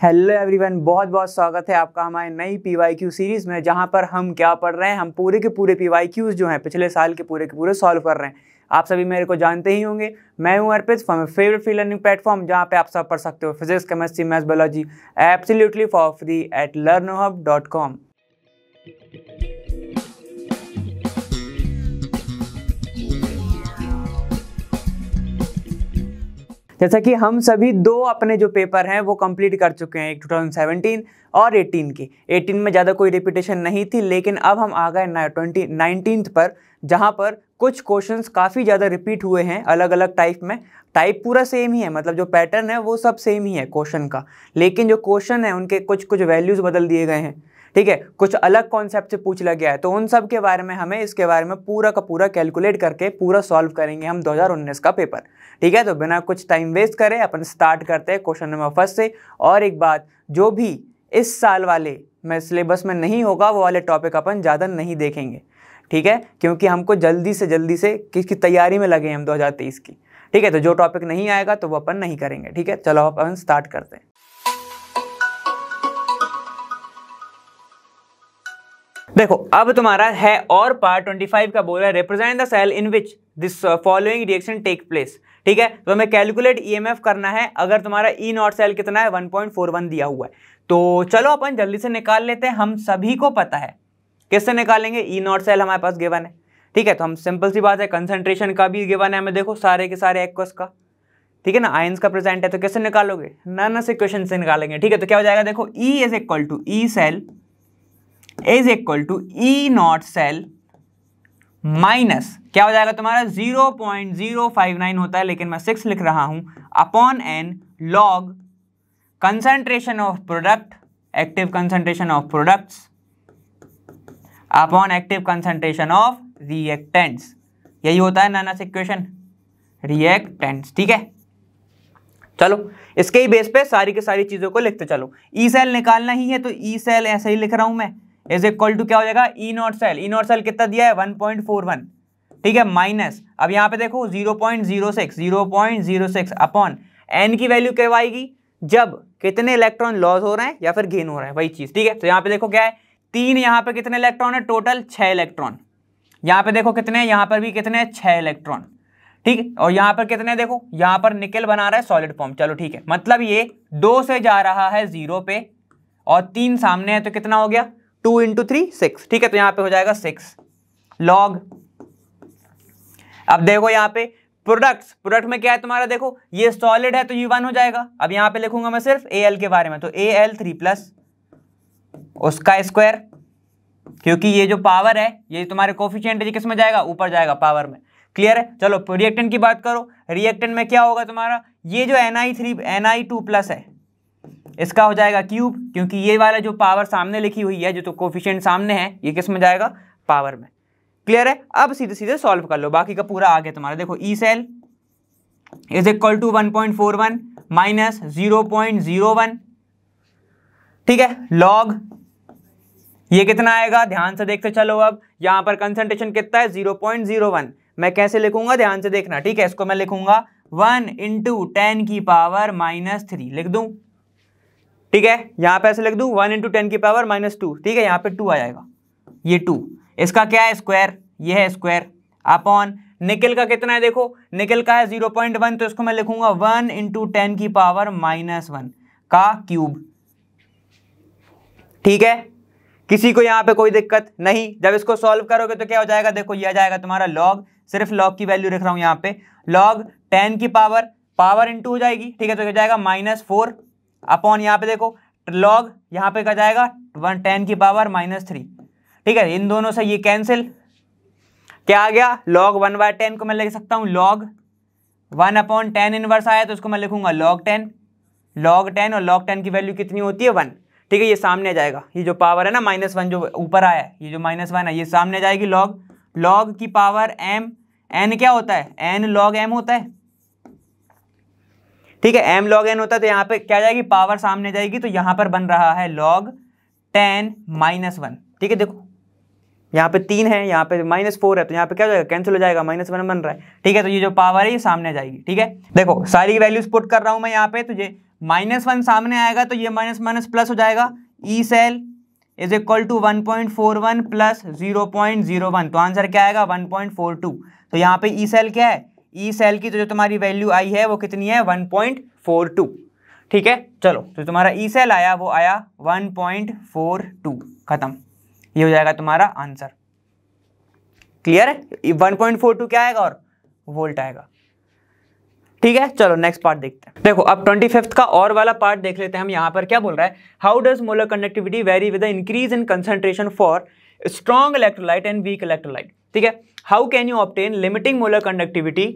Hello everyone, बहुत बहुत स्वागत है आपका हमारे नई पीवाईक्यू सीरीज़ में, जहां पर हम क्या पढ़ रहे हैं। हम पूरे के पूरे पीवाईक्यूज जो हैं पिछले साल के पूरे सॉल्व कर रहे हैं। आप सभी मेरे को जानते ही होंगे, मैं हूं Arpit from favourite free learning platform, जहां पे आप सब पढ़ सकते हो physics, chemistry, maths, biology absolutely for free at learnohub.com। जैसा कि हम सभी दो अपने जो पेपर हैं वो कंप्लीट कर चुके हैं, एक 2017 और 18 की। 18 में ज़्यादा कोई रिपीटेशन नहीं थी, लेकिन अब हम आ गए 19th पर, जहाँ पर कुछ क्वेश्चंस काफ़ी ज़्यादा रिपीट हुए हैं अलग अलग टाइप में। टाइप पूरा सेम ही है, मतलब जो पैटर्न है वो सब सेम ही है क्वेश्चन का, लेकिन जो क्वेश्चन है उनके कुछ कुछ वैल्यूज़ बदल दिए गए हैं। ठीक है, कुछ अलग कॉन्सेप्ट से पूछ लिया गया है, तो उन सब के बारे में हमें इसके बारे में पूरा का पूरा कैलकुलेट करके पूरा सॉल्व करेंगे हम 2019 का पेपर। ठीक है, तो बिना कुछ टाइम वेस्ट करे अपन स्टार्ट करते हैं क्वेश्चन नंबर फर्स्ट से। और एक बात, जो भी इस साल वाले में सिलेबस में नहीं होगा वो वाले टॉपिक अपन ज़्यादा नहीं देखेंगे। ठीक है, क्योंकि हमको जल्दी से किसकी तैयारी में लगे हम 2023 की। ठीक है, तो जो टॉपिक नहीं आएगा तो वो अपन नहीं करेंगे। ठीक है, चलो अपन स्टार्ट करते हैं। देखो, अब तुम्हारा है और पार्ट 25 का बोल रहा है represent the cell in which this following reaction take place. ठीक है, तो हमें कैलकुलेट ईएमएफ करना है। अगर तुम्हारा ई नॉट सेल कितना है 1.41 दिया हुआ है, तो चलो अपन जल्दी से निकाल लेते हैं। हम सभी को पता है किससे निकालेंगे, ई नॉट सेल हमारे पास गिवन है। ठीक है, तो हम सिंपल सी बात है, कंसंट्रेशन का भी गिवन है हमें, देखो सारे के सारे एक्वस का। ठीक है ना, आयंस का प्रेजेंट है, तो कैसे निकालोगे, नन इक्वेशन से निकालेंगे। ठीक है, तो क्या हो जाएगा, देखो E is equal to E cell is equal to E naught cell minus क्या हो जाएगा तुम्हारा 0.059 होता है, लेकिन मैं 6 लिख रहा हूं, upon n log concentration of product, active concentration of products upon active concentration of reactants. यही होता है नाना इक्वेशन, रिएक्टेंट्स। ठीक है, चलो इसके ही बेस पे सारी की सारी चीजों को लिखते चलो। ई सेल निकालना ही है, तो ई सेल ऐसे ही लिख रहा हूं मैं, इज इक्वल टू क्या हो जाएगा, E naught cell. E naught cell कितना दिया है 1.41। ठीक है, माइनस अब यहाँ पे देखो 0.06 अपॉन एन की वैल्यू क्या आएगी, जब कितने इलेक्ट्रॉन लॉस हो रहे हैं या फिर गेन हो रहे हैं, वही चीज। ठीक है, तो यहाँ पे देखो क्या है, 3, यहाँ पे कितने इलेक्ट्रॉन है टोटल 6 इलेक्ट्रॉन। यहाँ पे देखो कितने, यहाँ पर भी कितने 6 इलेक्ट्रॉन। ठीक है, और यहाँ पर कितने, देखो यहाँ पर निकल बना रहा है सॉलिड फॉर्म। चलो ठीक है, मतलब ये 2 से जा रहा है 0 पे और 3 सामने है, तो कितना हो गया 2 × 3 6। ठीक है, तो यहाँ पे हो जाएगा 6 लॉग। अब देखो यहाँ पे प्रोडक्ट में क्या है तुम्हारा, देखो ये सॉलिड है तो ये 1 हो जाएगा। अब यहाँ पे लिखूंगा मैं सिर्फ Al के बारे में, तो Al3+ उसका स्क्वायर, क्योंकि ये जो पावर है ये तुम्हारे कोफिशिएंट है, किस में जाएगा, ऊपर जाएगा पावर में। क्लियर है, चलो रिएक्टेंट की बात करो। रिएक्टेंट में क्या होगा तुम्हारा, ये जो Ni2+ है इसका हो जाएगा क्यूब, क्योंकि ये वाला जो पावर सामने लिखी हुई है, जो तो कोफिशिएंट सामने है, ये किस में जाएगा, पावर में। क्लियर है, अब सीधे सीधे सॉल्व कर लो, बाकी का पूरा आगे तुम्हारा। देखो E cell is equal to 1.41 minus 0.01। ठीक है, लॉग ये कितना आएगा, ध्यान से देखते चलो। अब यहां पर कंसंट्रेशन कितना है 0.01, मैं कैसे लिखूंगा ध्यान से देखना। ठीक है, इसको मैं लिखूंगा 1 × 10⁻³ लिख दूं। ठीक है, यहां पे ऐसे लिख दूं 1 × 10⁻²। ठीक है, यहां पे 2 आ जाएगा, ये 2, इसका क्या है स्क्वायर, ये है स्क्वायर, अपॉन निकल का कितना है, देखो निकल का है 0.1, तो इसको मैं लिखूंगा 1 × 10⁻⁻1 का क्यूब। ठीक है, किसी को यहाँ पे कोई दिक्कत नहीं। जब इसको सॉल्व करोगे तो क्या हो जाएगा, देखो ये आ जाएगा तुम्हारा लॉग, सिर्फ लॉग की वैल्यू रख रहा हूं यहाँ पे, लॉग 10 की पावर इंटू हो जाएगी। ठीक है, तो क्या जाएगा -4 अपॉन यहाँ पे देखो लॉग, यहाँ पे क्या जाएगा 10⁻⁻3। ठीक है, इन दोनों से ये कैंसिल, क्या आ गया, log 1/10 को मैं लिख सकता हूँ log 1/10 इनवर्स आया, तो उसको मैं लिखूंगा log 10 और log 10 की वैल्यू कितनी होती है 1। ठीक है, ये सामने आ जाएगा, ये जो पावर है ना -1 जो ऊपर आया है, ये जो -1 है ये सामने आ जाएगी, log की पावर m, n क्या होता है, n log m होता है। ठीक है, m log n होता है, तो यहाँ पे क्या जाएगी, पावर सामने जाएगी, तो यहाँ पर बन रहा है log 10 -1। ठीक है, देखो यहाँ पे 3 है, यहाँ पे -4 है, तो यहाँ पे क्या हो जाएगा, कैंसिल हो जाएगा, -1 बन रहा है। ठीक है, तो ये जो पावर है ये सामने जाएगी। ठीक है, देखो सारी वैल्यूज पुट कर रहा हूं मैं यहाँ पे, तो ये -1 सामने आएगा तो ये माइनस माइनस प्लस हो जाएगा, E cell is equal to 1.41 plus 0.01, तो आंसर क्या आएगा 1.42। तो यहाँ पे ई सेल क्या है, ई सेल की तो जो तुम्हारी वैल्यू आई है वो कितनी है 1.42, ठीक है। चलो तो तुम्हारा ई सेल आया वो आया 1.42, खत्म, ये हो जाएगा तुम्हारा आंसर। क्लियर है, 1.42 क्या आएगा और वोल्ट आएगा, ठीक है। चलो नेक्स्ट पार्ट देखते हैं। देखो अब 25th का और वाला पार्ट देख लेते हैं हम। यहाँ पर क्या बोल रहा है, how does molar conductivity very with the increase in concentration for strong electrolyte and weak electrolyte, ठीक है। How can you obtain limiting molar conductivity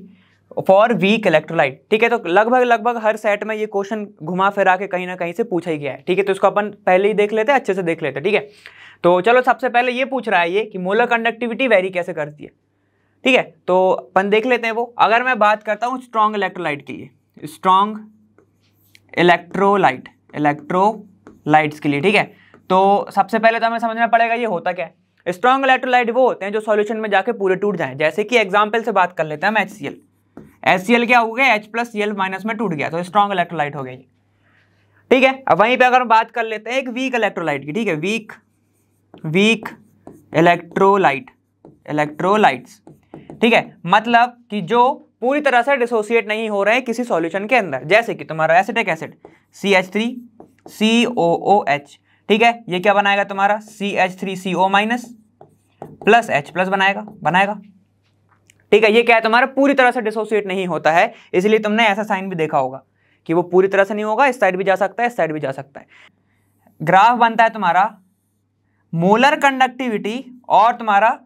for weak electrolyte, ठीक है। तो लगभग हर सेट में ये क्वेश्चन घुमा फिरा के कहीं ना कहीं से पूछा ही गया है, ठीक है। तो इसको अपन पहले ही देख लेते हैं, अच्छे से देख लेते हैं, ठीक है। तो चलो सबसे पहले ये पूछ रहा है ये कि मोलर कंडक्टिविटी वेरी कैसे करती है, ठीक है। तो अपन देख लेते हैं वो। अगर मैं बात करता हूँ स्ट्रॉन्ग इलेक्ट्रोलाइट के लिए, स्ट्रॉन्ग इलेक्ट्रोलाइट्स के लिए, ठीक है। तो सबसे पहले तो हमें समझना पड़ेगा ये होता क्या है। स्ट्रॉन्ग इलेक्ट्रोलाइट वो होते हैं जो सॉल्यूशन में जाके पूरे टूट जाएं। जैसे कि एग्जांपल से बात कर लेते हैं हम, HCl क्या हो गया, H+Cl- में टूट गया तो स्ट्रॉन्ग इलेक्ट्रोलाइट हो गया, ठीक है। अब वहीं पे अगर हम बात कर लेते हैं एक वीक इलेक्ट्रोलाइट की, ठीक है, वीक इलेक्ट्रोलाइट्स, ठीक है। मतलब कि जो पूरी तरह से डिसोसिएट नहीं हो रहे हैं किसी सॉल्यूशन के अंदर, जैसे कि तुम्हारा एसिटिक एसिड CH3COOH, ठीक है। ये क्या बनाएगा तुम्हारा CH3CO- प्लस H+ बनाएगा, ठीक है। ये क्या है तुम्हारा पूरी तरह से डिसोसिएट नहीं होता है, इसलिए तुमने ऐसा साइन भी देखा होगा कि वो पूरी तरह से नहीं होगा, इस साइड भी जा सकता है, इस साइड भी जा सकता है। ग्राफ बनता है तुम्हारा मोलर कंडक्टिविटी और तुम्हारा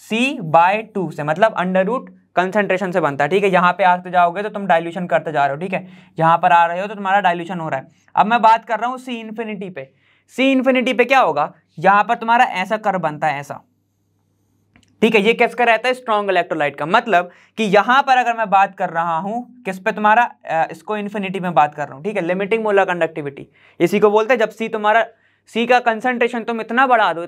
C/2 से, मतलब अंडर रूट कंसंट्रेशन से बनता है, ठीक है। यहाँ पे आते जाओगे तो तुम डाइल्यूशन करते जा रहे हो, ठीक है। यहाँ पर आ रहे हो तो तुम्हारा डाइल्यूशन हो रहा है। अब मैं बात कर रहा हूँ C∞ पे। C∞ पे क्या होगा, यहाँ पर तुम्हारा ऐसा कर्व बनता है, ऐसा, ठीक है। ये किसका रहता है, स्ट्रॉन्ग इलेक्ट्रोलाइट का। मतलब कि यहां पर अगर मैं बात कर रहा हूं किस पे, तुम्हारा इसको इन्फिनिटी में बात कर रहा हूं, ठीक है, लिमिटिंग मोलर कंडक्टिविटी इसी को बोलते हैं। जब सी का कंसंट्रेशन तुम इतना बढ़ा दो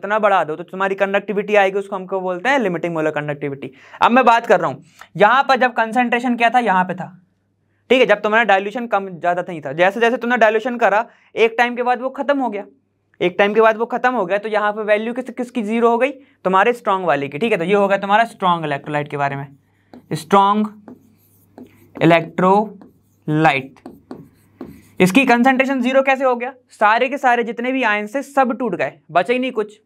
तो तुम्हारी कंडक्टिविटी आएगी, उसको हमको बोलते हैं लिमिटिंग मोलर कंडक्टिविटी। अब मैं बात कर रहा हूं यहां पर जब कंसंट्रेशन क्या था, यहां पे था, ठीक है, जब तुम्हारा डाइल्यूशन कम ज्यादा नहीं था। जैसे जैसे तुमने डाइल्यूशन करा एक टाइम के बाद वो खत्म हो गया, तो यहाँ पे वैल्यू किसकी जीरो हो गई, तुम्हारे स्ट्रॉन्ग वाले की, ठीक है। तो ये हो गया तुम्हारा स्ट्रॉन्ग इलेक्ट्रोलाइट के बारे में। स्ट्रॉन्ग इलेक्ट्रोलाइट, इसकी कंसंट्रेशन जीरो कैसे हो गया, सारे के सारे जितने भी आयन से सब टूट गए, बचे ही नहीं कुछ,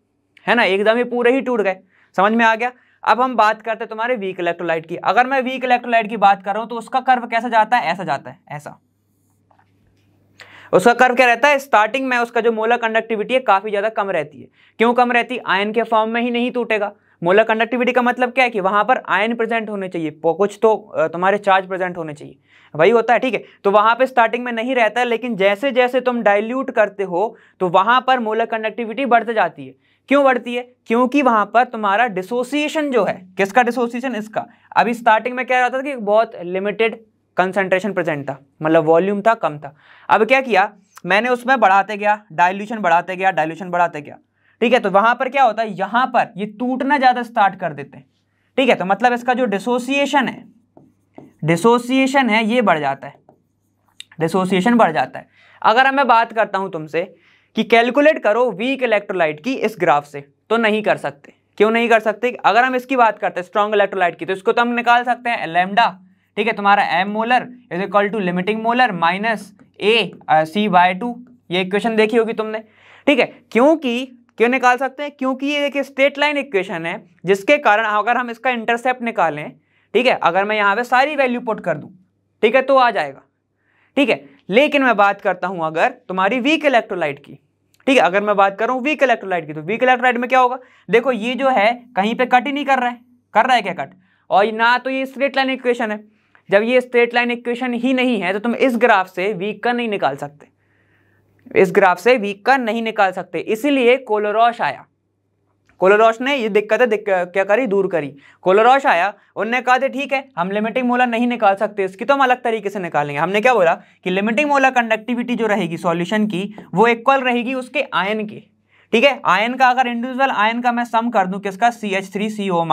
है ना, एकदम ही पूरे ही टूट गए। समझ में आ गया। अब हम बात करते हैं तुम्हारे वीक इलेक्ट्रोलाइट की। अगर मैं वीक इलेक्ट्रोलाइट की बात कर रहा हूं तो उसका कर्व कैसा जाता है, ऐसा जाता है, ऐसा। उसका कर्व क्या रहता है, स्टार्टिंग में उसका जो मोलर कंडक्टिविटी है काफी ज्यादा कम रहती है। क्यों कम रहती है, आयन के फॉर्म में ही नहीं टूटेगा। मोलर कंडक्टिविटी का मतलब क्या है कि वहां पर आयन प्रेजेंट होने चाहिए, कुछ तो तुम्हारे चार्ज प्रेजेंट होने चाहिए, वही होता है, ठीक है। तो वहां पे स्टार्टिंग में नहीं रहता है, लेकिन जैसे जैसे तुम डाइल्यूट करते हो तो वहां पर मोलर कंडक्टिविटी बढ़ते जाती है। क्यों बढ़ती है, क्योंकि वहां पर तुम्हारा डिसोसिएशन जो है, किसका डिसोसिएशन, इसका। अभी स्टार्टिंग में क्या रहता था कि बहुत लिमिटेड कंसंट्रेशन प्रेजेंट था, मतलब वॉल्यूम था, कम था। अब क्या किया मैंने, उसमें बढ़ाते गया, डाइल्यूशन बढ़ाते गया, ठीक है। तो वहां पर क्या होता है, यहां पर ये टूटना ज्यादा स्टार्ट कर देते हैं, ठीक है। तो मतलब इसका जो डिसोसिएशन है ये बढ़ जाता है, डिसोसिएशन बढ़ जाता है। अगर मैं बात करता हूं तुमसे कि कैलकुलेट करो वीक इलेक्ट्रोलाइट की इस ग्राफ से, तो नहीं कर सकते। क्यों नहीं कर सकते, अगर हम इसकी बात करते हैं स्ट्रॉन्ग इलेक्ट्रोलाइट की, तो इसको तो हम निकाल सकते हैं लैम्डा, ठीक है, तुम्हारा m molar is equal to limiting molar minus C/2। ये इक्वेशन देखी होगी तुमने, ठीक है। क्यों निकाल सकते हैं, क्योंकि ये एक स्ट्रेट लाइन इक्वेशन है, जिसके कारण अगर हम इसका इंटरसेप्ट निकालें, ठीक है, अगर मैं यहाँ पे सारी वैल्यू पुट कर दूं, ठीक है, तो आ जाएगा, ठीक है। लेकिन मैं बात करता हूं अगर तुम्हारी वीक इलेक्ट्रोलाइट की, ठीक है, अगर मैं बात कर रहा हूं वीक इलेक्ट्रोलाइट की, तो वीक इलेक्ट्रोलाइट में क्या होगा, देखो ये जो है कहीं पे कट ही नहीं कर रहा है क्या कट, और ना तो ये स्ट्रेट लाइन इक्वेशन है। जब ये स्ट्रेट लाइन इक्वेशन ही नहीं है तो तुम इस ग्राफ से वीक का नहीं निकाल सकते, इसीलिए कोलोरॉश आया। कोलोरॉश ने ये दिक्कतें क्या करी, दूर करी। कोलोरॉश आया, उनने कहा था ठीक है हम लिमिटिंग मोलर नहीं निकाल सकते, इसकी तो हम अलग तरीके से निकालेंगे। हमने क्या बोला कि लिमिटिंग मोलर कंडक्टिविटी जो रहेगी सॉल्यूशन की, वो इक्वल रहेगी उसके आयन के, ठीक है। आयन का अगर इंडिविजुअल आयन का मैं सम कर दूं, किसका, CH3CO-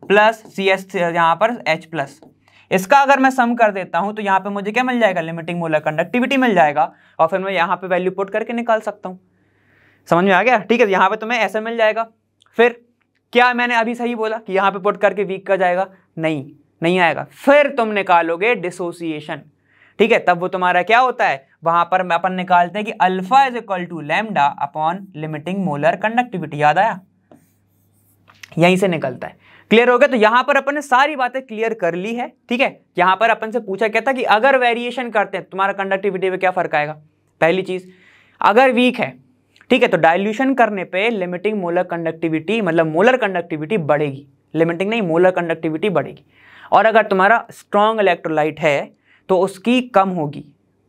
प्लस CH यहाँ पर H+, इसका अगर मैं सम कर देता हूं तो यहाँ पे मुझे क्या मिल जाएगा, लिमिटिंग मोलर कंडक्टिविटी मिल जाएगा, और फिर मैं यहाँ पे वैल्यू पुट करके निकाल सकता हूँ। समझ में आ गया? ठीक है, यहाँ पे तुम्हें ऐसा मिल जाएगा। फिर क्या मैंने अभी सही बोला कि यहाँ पे पुट करके वीक का जाएगा? नहीं आएगा। फिर तुम निकालोगे डिसोसिएशन, ठीक है, तब वो तुम्हारा क्या होता है, वहां पर अपन निकालते हैं कि alpha is equal to lambda upon limiting molar conductivity. याद आया? यहीं से निकलता है। क्लियर हो गया? तो यहां पर अपन ने सारी बातें क्लियर कर ली है, ठीक है। यहां पर अपन से पूछा क्या था कि अगर वेरिएशन करते हैं तुम्हारा कंडक्टिविटी में क्या फर्क आएगा। पहली चीज, अगर वीक है, ठीक है, तो डाइल्यूशन करने पे लिमिटिंग मोलर कंडक्टिविटी, मतलब मोलर कंडक्टिविटी बढ़ेगी, लिमिटिंग नहीं, मोलर कंडक्टिविटी बढ़ेगी। और अगर तुम्हारा स्ट्रॉन्ग इलेक्ट्रोलाइट है तो उसकी कम होगी।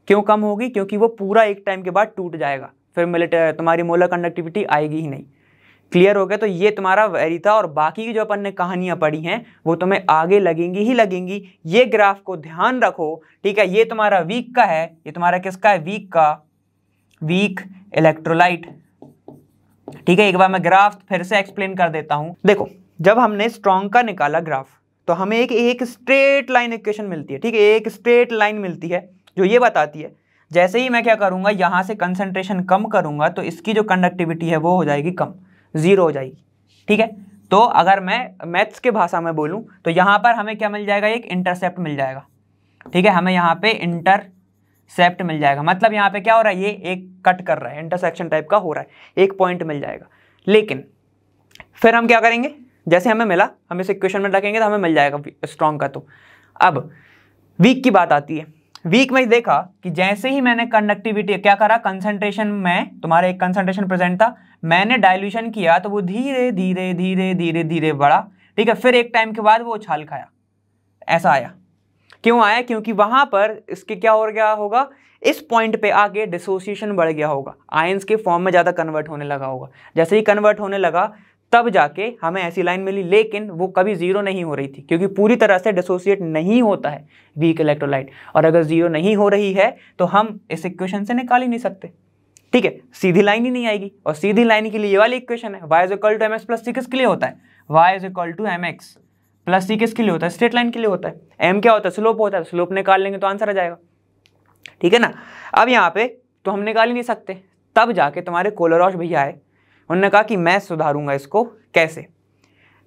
क्यों कम होगी? क्योंकि वो पूरा एक टाइम के बाद टूट जाएगा, फिर तुम्हारी मोलर कंडक्टिविटी आएगी ही नहीं। क्लियर हो गया? तो ये तुम्हारा वेरी था, और बाकी की जो अपन ने कहानियां पढ़ी हैं वो तुम्हें आगे लगेंगी ही लगेंगी। ये ग्राफ को ध्यान रखो, ठीक है। ये तुम्हारा वीक का है, ये तुम्हारा किसका है, वीक का, वीक इलेक्ट्रोलाइट, ठीक है। एक बार मैं ग्राफ फिर से एक्सप्लेन कर देता हूं। देखो, जब हमने स्ट्रॉन्ग का निकाला ग्राफ तो हमें एक स्ट्रेट लाइन इक्वेशन मिलती है, ठीक है, एक स्ट्रेट लाइन मिलती है जो ये बताती है जैसे ही मैं क्या करूंगा, यहां से कंसंट्रेशन कम करूंगा तो इसकी जो कंडक्टिविटी है वो हो जाएगी कम, 0 हो जाएगी, ठीक है। तो अगर मैं मैथ्स के भाषा में बोलूं तो यहां पर हमें क्या मिल जाएगा, एक इंटरसेप्ट मिल जाएगा, ठीक है। हमें यहाँ पे इंटरसेप्ट मिल जाएगा, मतलब यहाँ पे क्या हो रहा है, ये एक कट कर रहा है, इंटरसेक्शन टाइप का हो रहा है, एक पॉइंट मिल जाएगा। लेकिन फिर हम क्या करेंगे, जैसे हमें मिला हम इस इक्वेशन में रखेंगे तो हमें मिल जाएगा स्ट्रॉन्ग का। तो अब वीक की बात आती है। वीक में देखा कि जैसे ही मैंने कंडक्टिविटी क्या करा, कंसंट्रेशन में तुम्हारा एक कंसंट्रेशन प्रेजेंट था, मैंने डाइल्यूशन किया तो वो धीरे धीरे धीरे धीरे धीरे बढ़ा, ठीक है। फिर एक टाइम के बाद वो उछाल खाया, ऐसा आया। क्यों आया? क्योंकि वहां पर इसके क्या हो गया होगा, इस पॉइंट पे आके डिसोसिएशन बढ़ गया होगा, आयंस के फॉर्म में ज्यादा कन्वर्ट होने लगा होगा। जैसे ही कन्वर्ट होने लगा तब जाके हमें ऐसी लाइन मिली, लेकिन वो कभी 0 नहीं हो रही थी, क्योंकि पूरी तरह से डिसोसिएट नहीं होता है वीक इलेक्ट्रोलाइट। और अगर 0 नहीं हो रही है तो हम इस इक्वेशन से निकाल ही नहीं सकते, ठीक है, सीधी लाइन ही नहीं आएगी। और सीधी लाइन के लिए ये वाली इक्वेशन है, y = mx + c किसके लिए होता है, y = mx + c किसके लिए होता है, स्ट्रेट लाइन के लिए होता है। m क्या होता है, स्लोप होता है, स्लोप निकाल लेंगे तो आंसर आ जाएगा, ठीक है ना। अब यहाँ पे तो हम निकाल ही नहीं सकते। तब जाके तुम्हारे कोलरॉश भैया आए, उन्होंने कहा कि मैं सुधारूंगा इसको, कैसे,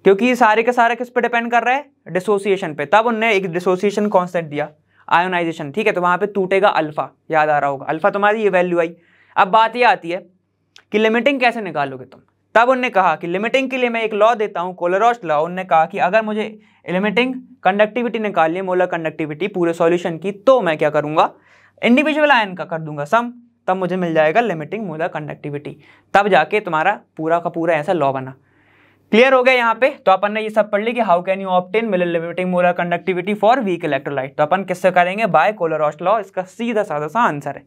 क्योंकि ये सारे के सारे किस पे डिपेंड कर रहा है, डिसोसिएशन पे। तब उन्होंने एक डिसोसिएशन कांस्टेंट दिया, आयोनाइजेशन, ठीक है। तो वहां पे टूटेगा अल्फा, याद आ रहा होगा, अल्फा तुम्हारी ये वैल्यू आई। अब बात ये आती है कि लिमिटिंग कैसे निकालोगे तुम। तब उन्होंने कहा कि लिमिटिंग के लिए मैं एक लॉ देता हूं, कोलरॉश लॉ। उन्होंने कहा कि अगर मुझे लिमिटिंग कंडक्टिविटी निकालनी है, मोलर कंडक्टिविटी पूरे सॉल्यूशन की, तो मैं क्या करूंगा, इंडिविजुअल आयन का कर दूंगा सम, तब मुझे मिल जाएगा लिमिटिंग मोलर कंडक्टिविटी। तब जाके तुम्हारा पूरा का पूरा ऐसा लॉ बना। क्लियर हो गया यहाँ पे? तो अपन ने ये सब पढ़ ली कि how can you obtain limiting molar conductivity for weak electrolyte. तो अपन किससे करेंगे, बाय कोलरॉश लॉ। इसका सीधा साधा सा आंसर है,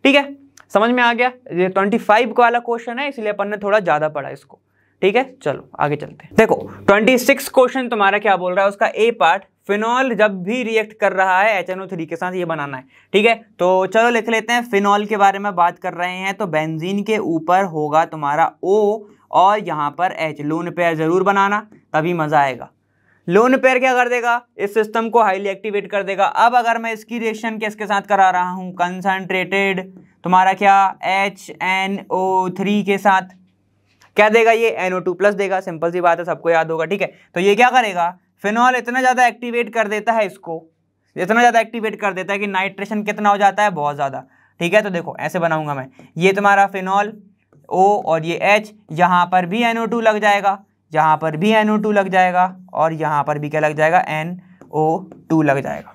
ठीक है, समझ में आ गया। ये 25 का वाला क्वेश्चन है, इसलिए अपन ने थोड़ा ज्यादा पढ़ा इसको, ठीक है। चलो आगे चलते हैं। देखो 26 क्वेश्चन तुम्हारा क्या बोल रहा है, उसका ए पार्ट, फिनॉल जब भी रिएक्ट कर रहा है HNO3 के साथ ये बनाना है, ठीक है। तो चलो लिख लेते हैं, फिनॉल के बारे में बात कर रहे हैं तो बेंजीन के ऊपर होगा तुम्हारा O और यहाँ पर H, लोन पेयर जरूर बनाना, तभी मजा आएगा। लोन पेयर क्या कर देगा, इस सिस्टम को हाईली एक्टिवेट कर देगा। अब अगर मैं इसकी रिएक्शन किसके साथ करा रहा हूँ, कंसंट्रेटेड तुम्हारा क्या HNO3 के साथ, क्या देगा ये, NO2+ देगा। सिंपल सी बात है, सबको याद होगा, ठीक है। तो ये क्या करेगा, फिनॉल इतना ज़्यादा एक्टिवेट कर देता है इसको, इतना ज़्यादा एक्टिवेट कर देता है कि नाइट्रेशन कितना हो जाता है, बहुत ज़्यादा, ठीक है। तो देखो ऐसे बनाऊंगा मैं, ये तुम्हारा फिनॉल O और ये H, यहाँ पर भी NO2 लग जाएगा, यहाँ पर भी NO2 लग जाएगा, और यहाँ पर भी क्या लग जाएगा, NO2 लग जाएगा।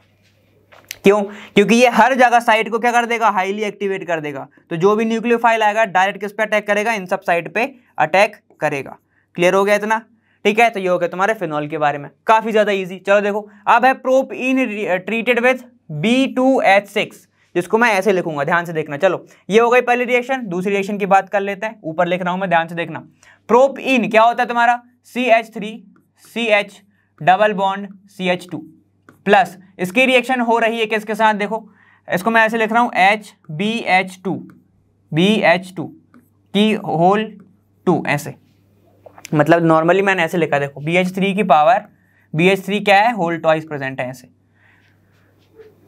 क्यों? क्योंकि ये हर जगह साइट को क्या कर देगा, हाईली एक्टिवेट कर देगा। तो जो भी न्यूक्लियोफाइल आएगा डायरेक्ट किस पे अटैक करेगा, इन सब साइट पे अटैक करेगा। क्लियर हो गया इतना, ठीक है। तो ये हो गया तुम्हारे फिनॉल के बारे में, काफी ज्यादा इजी। चलो देखो, अब है प्रोपीन ट्रीटेड विद B2H6, जिसको मैं ऐसे लिखूंगा, ध्यान से देखना। चलो ये हो गई पहली रिएक्शन। दूसरी रिएक्शन की बात कर लेते हैं, ऊपर लिख रहा हूं मैं, ध्यान से देखना। प्रोपीन क्या होता है तुम्हारा, CH3 CH double bond CH2 plus, इसकी रिएक्शन हो रही है किसके साथ, देखो इसको मैं ऐसे लिख रहा हूं BH2 की होल 2, ऐसे, मतलब नॉर्मली मैंने ऐसे लिखा, देखो BH3 की पावर, BH3 क्या है, होल ट्वाइस प्रेजेंट है ऐसे,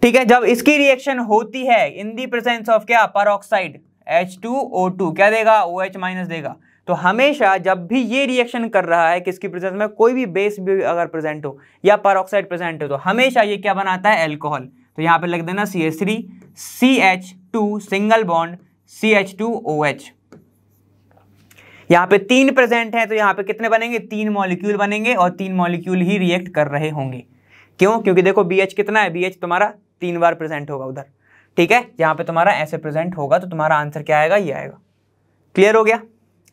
ठीक है, जब इसकी रिएक्शन होती है इन दी प्रेजेंस ऑफ क्या, परऑक्साइड H2O2 क्या देगा, OH माइनस देगा। तो हमेशा जब भी ये रिएक्शन कर रहा है किसकी प्रेजेंस में, कोई भी बेस भी अगर प्रेजेंट हो या परऑक्साइड प्रेजेंट हो, तो हमेशा ये क्या बनाता है, एल्कोहल। तो यहाँ पे लिख देना CH3 CH2 single bond CH2OH। यहाँ पे 3 प्रेजेंट है तो यहाँ पे कितने बनेंगे, 3 मॉलिक्यूल बनेंगे और 3 मॉलिक्यूल ही रिएक्ट कर रहे होंगे। क्यों, क्योंकि देखो BH कितना है, BH तुम्हारा 3 बार प्रेजेंट होगा उधर। ठीक है, यहाँ पे तुम्हारा ऐसे प्रेजेंट होगा तो तुम्हारा आंसर क्या आएगा, ये आएगा। क्लियर हो गया।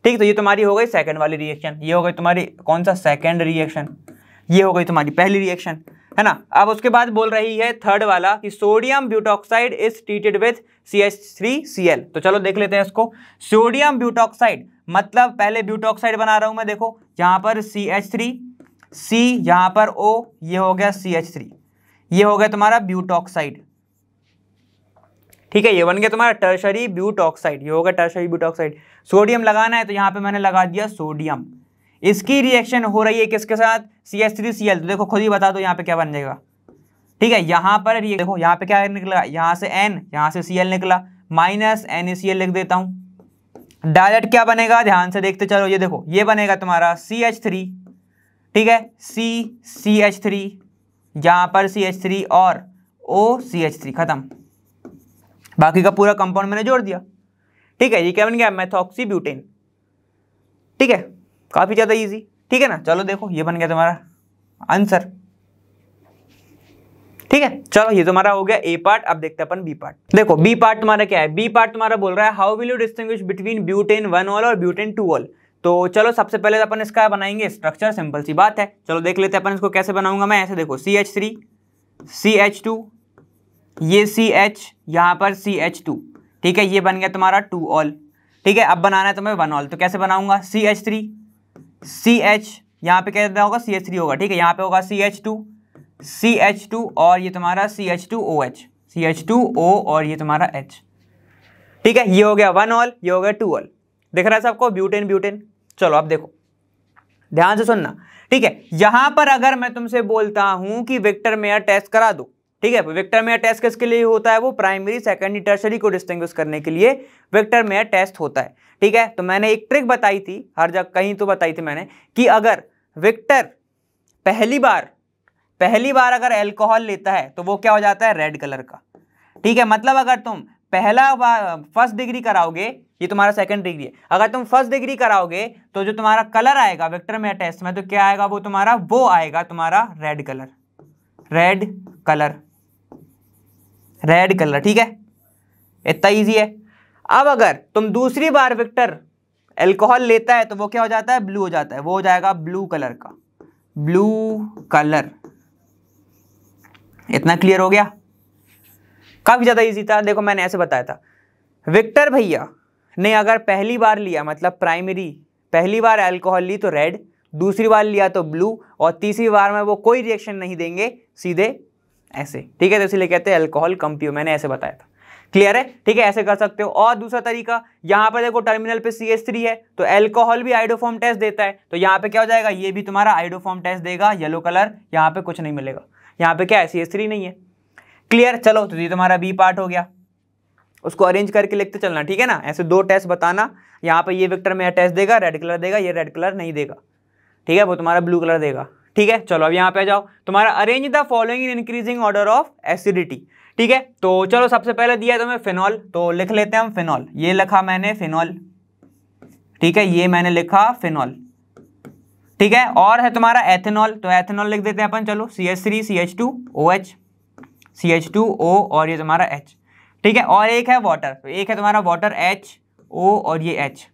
ठीक, तो ये तुम्हारी हो गई सेकंड वाली रिएक्शन, ये हो गई तुम्हारी कौन सा, सेकंड रिएक्शन, ये हो गई तुम्हारी पहली रिएक्शन, है ना। अब उसके बाद बोल रही है थर्ड वाला कि sodium butoxide is treated with CH3Cl। तो चलो देख लेते हैं इसको। सोडियम ब्यूटॉक्साइड मतलब पहले ब्यूटॉक्साइड बना रहा हूं मैं, देखो यहाँ पर CH3 C, यहाँ पर O, ये हो गया CH3, ये हो गया तुम्हारा ब्यूटॉक्साइड। ठीक है, ये बन गया तुम्हारा टर्शरी ब्यूटॉक्साइड, ये होगा टर्शरी ब्यूटॉक्साइड। सोडियम लगाना है तो यहाँ पे मैंने लगा दिया सोडियम। इसकी रिएक्शन हो रही है किसके साथ, CH3Cl। तो देखो खुद ही बता दो यहाँ पे क्या बन जाएगा। ठीक है, यहाँ पर ये देखो यहाँ पे क्या निकला, यहाँ से N, यहाँ से Cl निकला, माइनस NaCl लिख देता हूँ। डायरेक्ट क्या बनेगा, ध्यान से देखते चलो, ये देखो ये बनेगा तुम्हारा CH3, ठीक है, CH3, यहाँ पर CH3 और OCH3, खत्म। बाकी का पूरा कंपाउंड मैंने जोड़ दिया। ठीक है, ये क्या बन गया, मेथॉक्सी ब्यूटेन। ठीक है, काफी ज्यादा इजी। ठीक है ना, चलो देखो ये बन गया तुम्हारा आंसर। ठीक है, चलो ये तुम्हारा हो गया A पार्ट। अब देखते हैं अपन B पार्ट। देखो B पार्ट तुम्हारा क्या है, B पार्ट तुम्हारा बोल रहा है how will you distinguish between butane 1-ऑल और ब्यूटेन 2-ऑल। तो चलो सबसे पहले अपन इसका बनाएंगे स्ट्रक्चर, सिंपल सी बात है। चलो देख लेते हैं अपन इसको कैसे बनाऊंगा मैं। ऐसे देखो CH3 CH2, ये CH, यहाँ पर CH2, ठीक है, ये बन गया तुम्हारा 2-ऑल। ठीक है, अब बनाना है तुम्हें 1-ऑल। तो कैसे बनाऊंगा, CH3 CH, यहाँ पे क्या होगा, CH3 होगा। ठीक है, यहाँ पे होगा CH2 CH2 और ये तुम्हारा CH2OH, CH2O और ये तुम्हारा H। ठीक है, ये हो गया 1-ऑल, ये हो गया 2-ऑल। दिख रहा है सबको, ब्यूटेन ब्यूटेन। चलो अब देखो ध्यान से सुनना। ठीक है, यहां पर अगर मैं तुमसे बोलता हूं कि विक्टर मेयर टेस्ट करा दो, ठीक है, विक्टर मेयर टेस्ट किसके लिए होता है, वो प्राइमरी सेकेंडरी टर्शरी को डिस्टिंग्विश करने के लिए विक्टर मेयर टेस्ट होता है। ठीक है, तो मैंने एक ट्रिक बताई थी, हर जगह कहीं तो बताई थी मैंने, कि अगर विक्टर पहली बार अगर अल्कोहल लेता है तो वो क्या हो जाता है, रेड कलर का। ठीक है, मतलब अगर तुम पहला बार फर्स्ट डिग्री कराओगे, ये तुम्हारा सेकंड डिग्री है, अगर तुम फर्स्ट डिग्री कराओगे तो जो तुम्हारा कलर आएगा विक्टर मेयर टेस्ट में, तो क्या आएगा, वो तुम्हारा वो आएगा तुम्हारा red colour, red colour, red colour. ठीक है, इतना इजी है। अब अगर तुम दूसरी बार विक्टर अल्कोहल लेता है तो वो क्या हो जाता है, ब्लू हो जाता है, वो हो जाएगा ब्लू कलर का, ब्लू कलर। इतना क्लियर हो गया, काफी ज्यादा इजी था। देखो मैंने ऐसे बताया था, विक्टर भैया ने अगर पहली बार लिया, मतलब प्राइमरी पहली बार अल्कोहल ली तो रेड, दूसरी बार लिया तो ब्लू, और तीसरी बार में वो कोई रिएक्शन नहीं देंगे, सीधे ऐसे। ठीक है, तो इसलिए कहते हैं अल्कोहल कम पियो, मैंने ऐसे बताया था। क्लियर है। ठीक है, ऐसे कर सकते हो। और दूसरा तरीका, यहाँ पर देखो टर्मिनल पे CH3 है तो अल्कोहल भी आइडोफॉर्म टेस्ट देता है, तो यहाँ पे क्या हो जाएगा, ये भी तुम्हारा आइडोफॉर्म टेस्ट देगा, येलो कलर। यहाँ पे कुछ नहीं मिलेगा, यहाँ पे क्या है, CH3 नहीं है। क्लियर। चलो तो ये तुम्हारा B पार्ट हो गया, उसको अरेंज करके लिखते चलना। ठीक है ना, ऐसे 2 टेस्ट बताना, यहाँ पे ये विक्टर मेयर टेस्ट देगा, रेड कलर देगा, ये रेड कलर नहीं देगा। ठीक है, वो तुम्हारा ब्लू कलर देगा। ठीक है, चलो अब यहाँ पे जाओ, तुम्हारा arrange the following in increasing order of acidity. ठीक है, तो चलो सबसे पहले दिया तुम्हें फिनॉल, तो लिख लेते हैं हम फिनॉल। ये लिखा मैंने फिनॉल, ठीक है, ये मैंने लिखा फिनॉल। ठीक है, और है तुम्हारा एथेनॉल, तो एथेनॉल लिख देते हैं अपन। चलो CH3 CH2OH, CH2O और ये तुम्हारा H। ठीक है, और एक है वाटर, तो एक है तुम्हारा वाटर HO और ये H।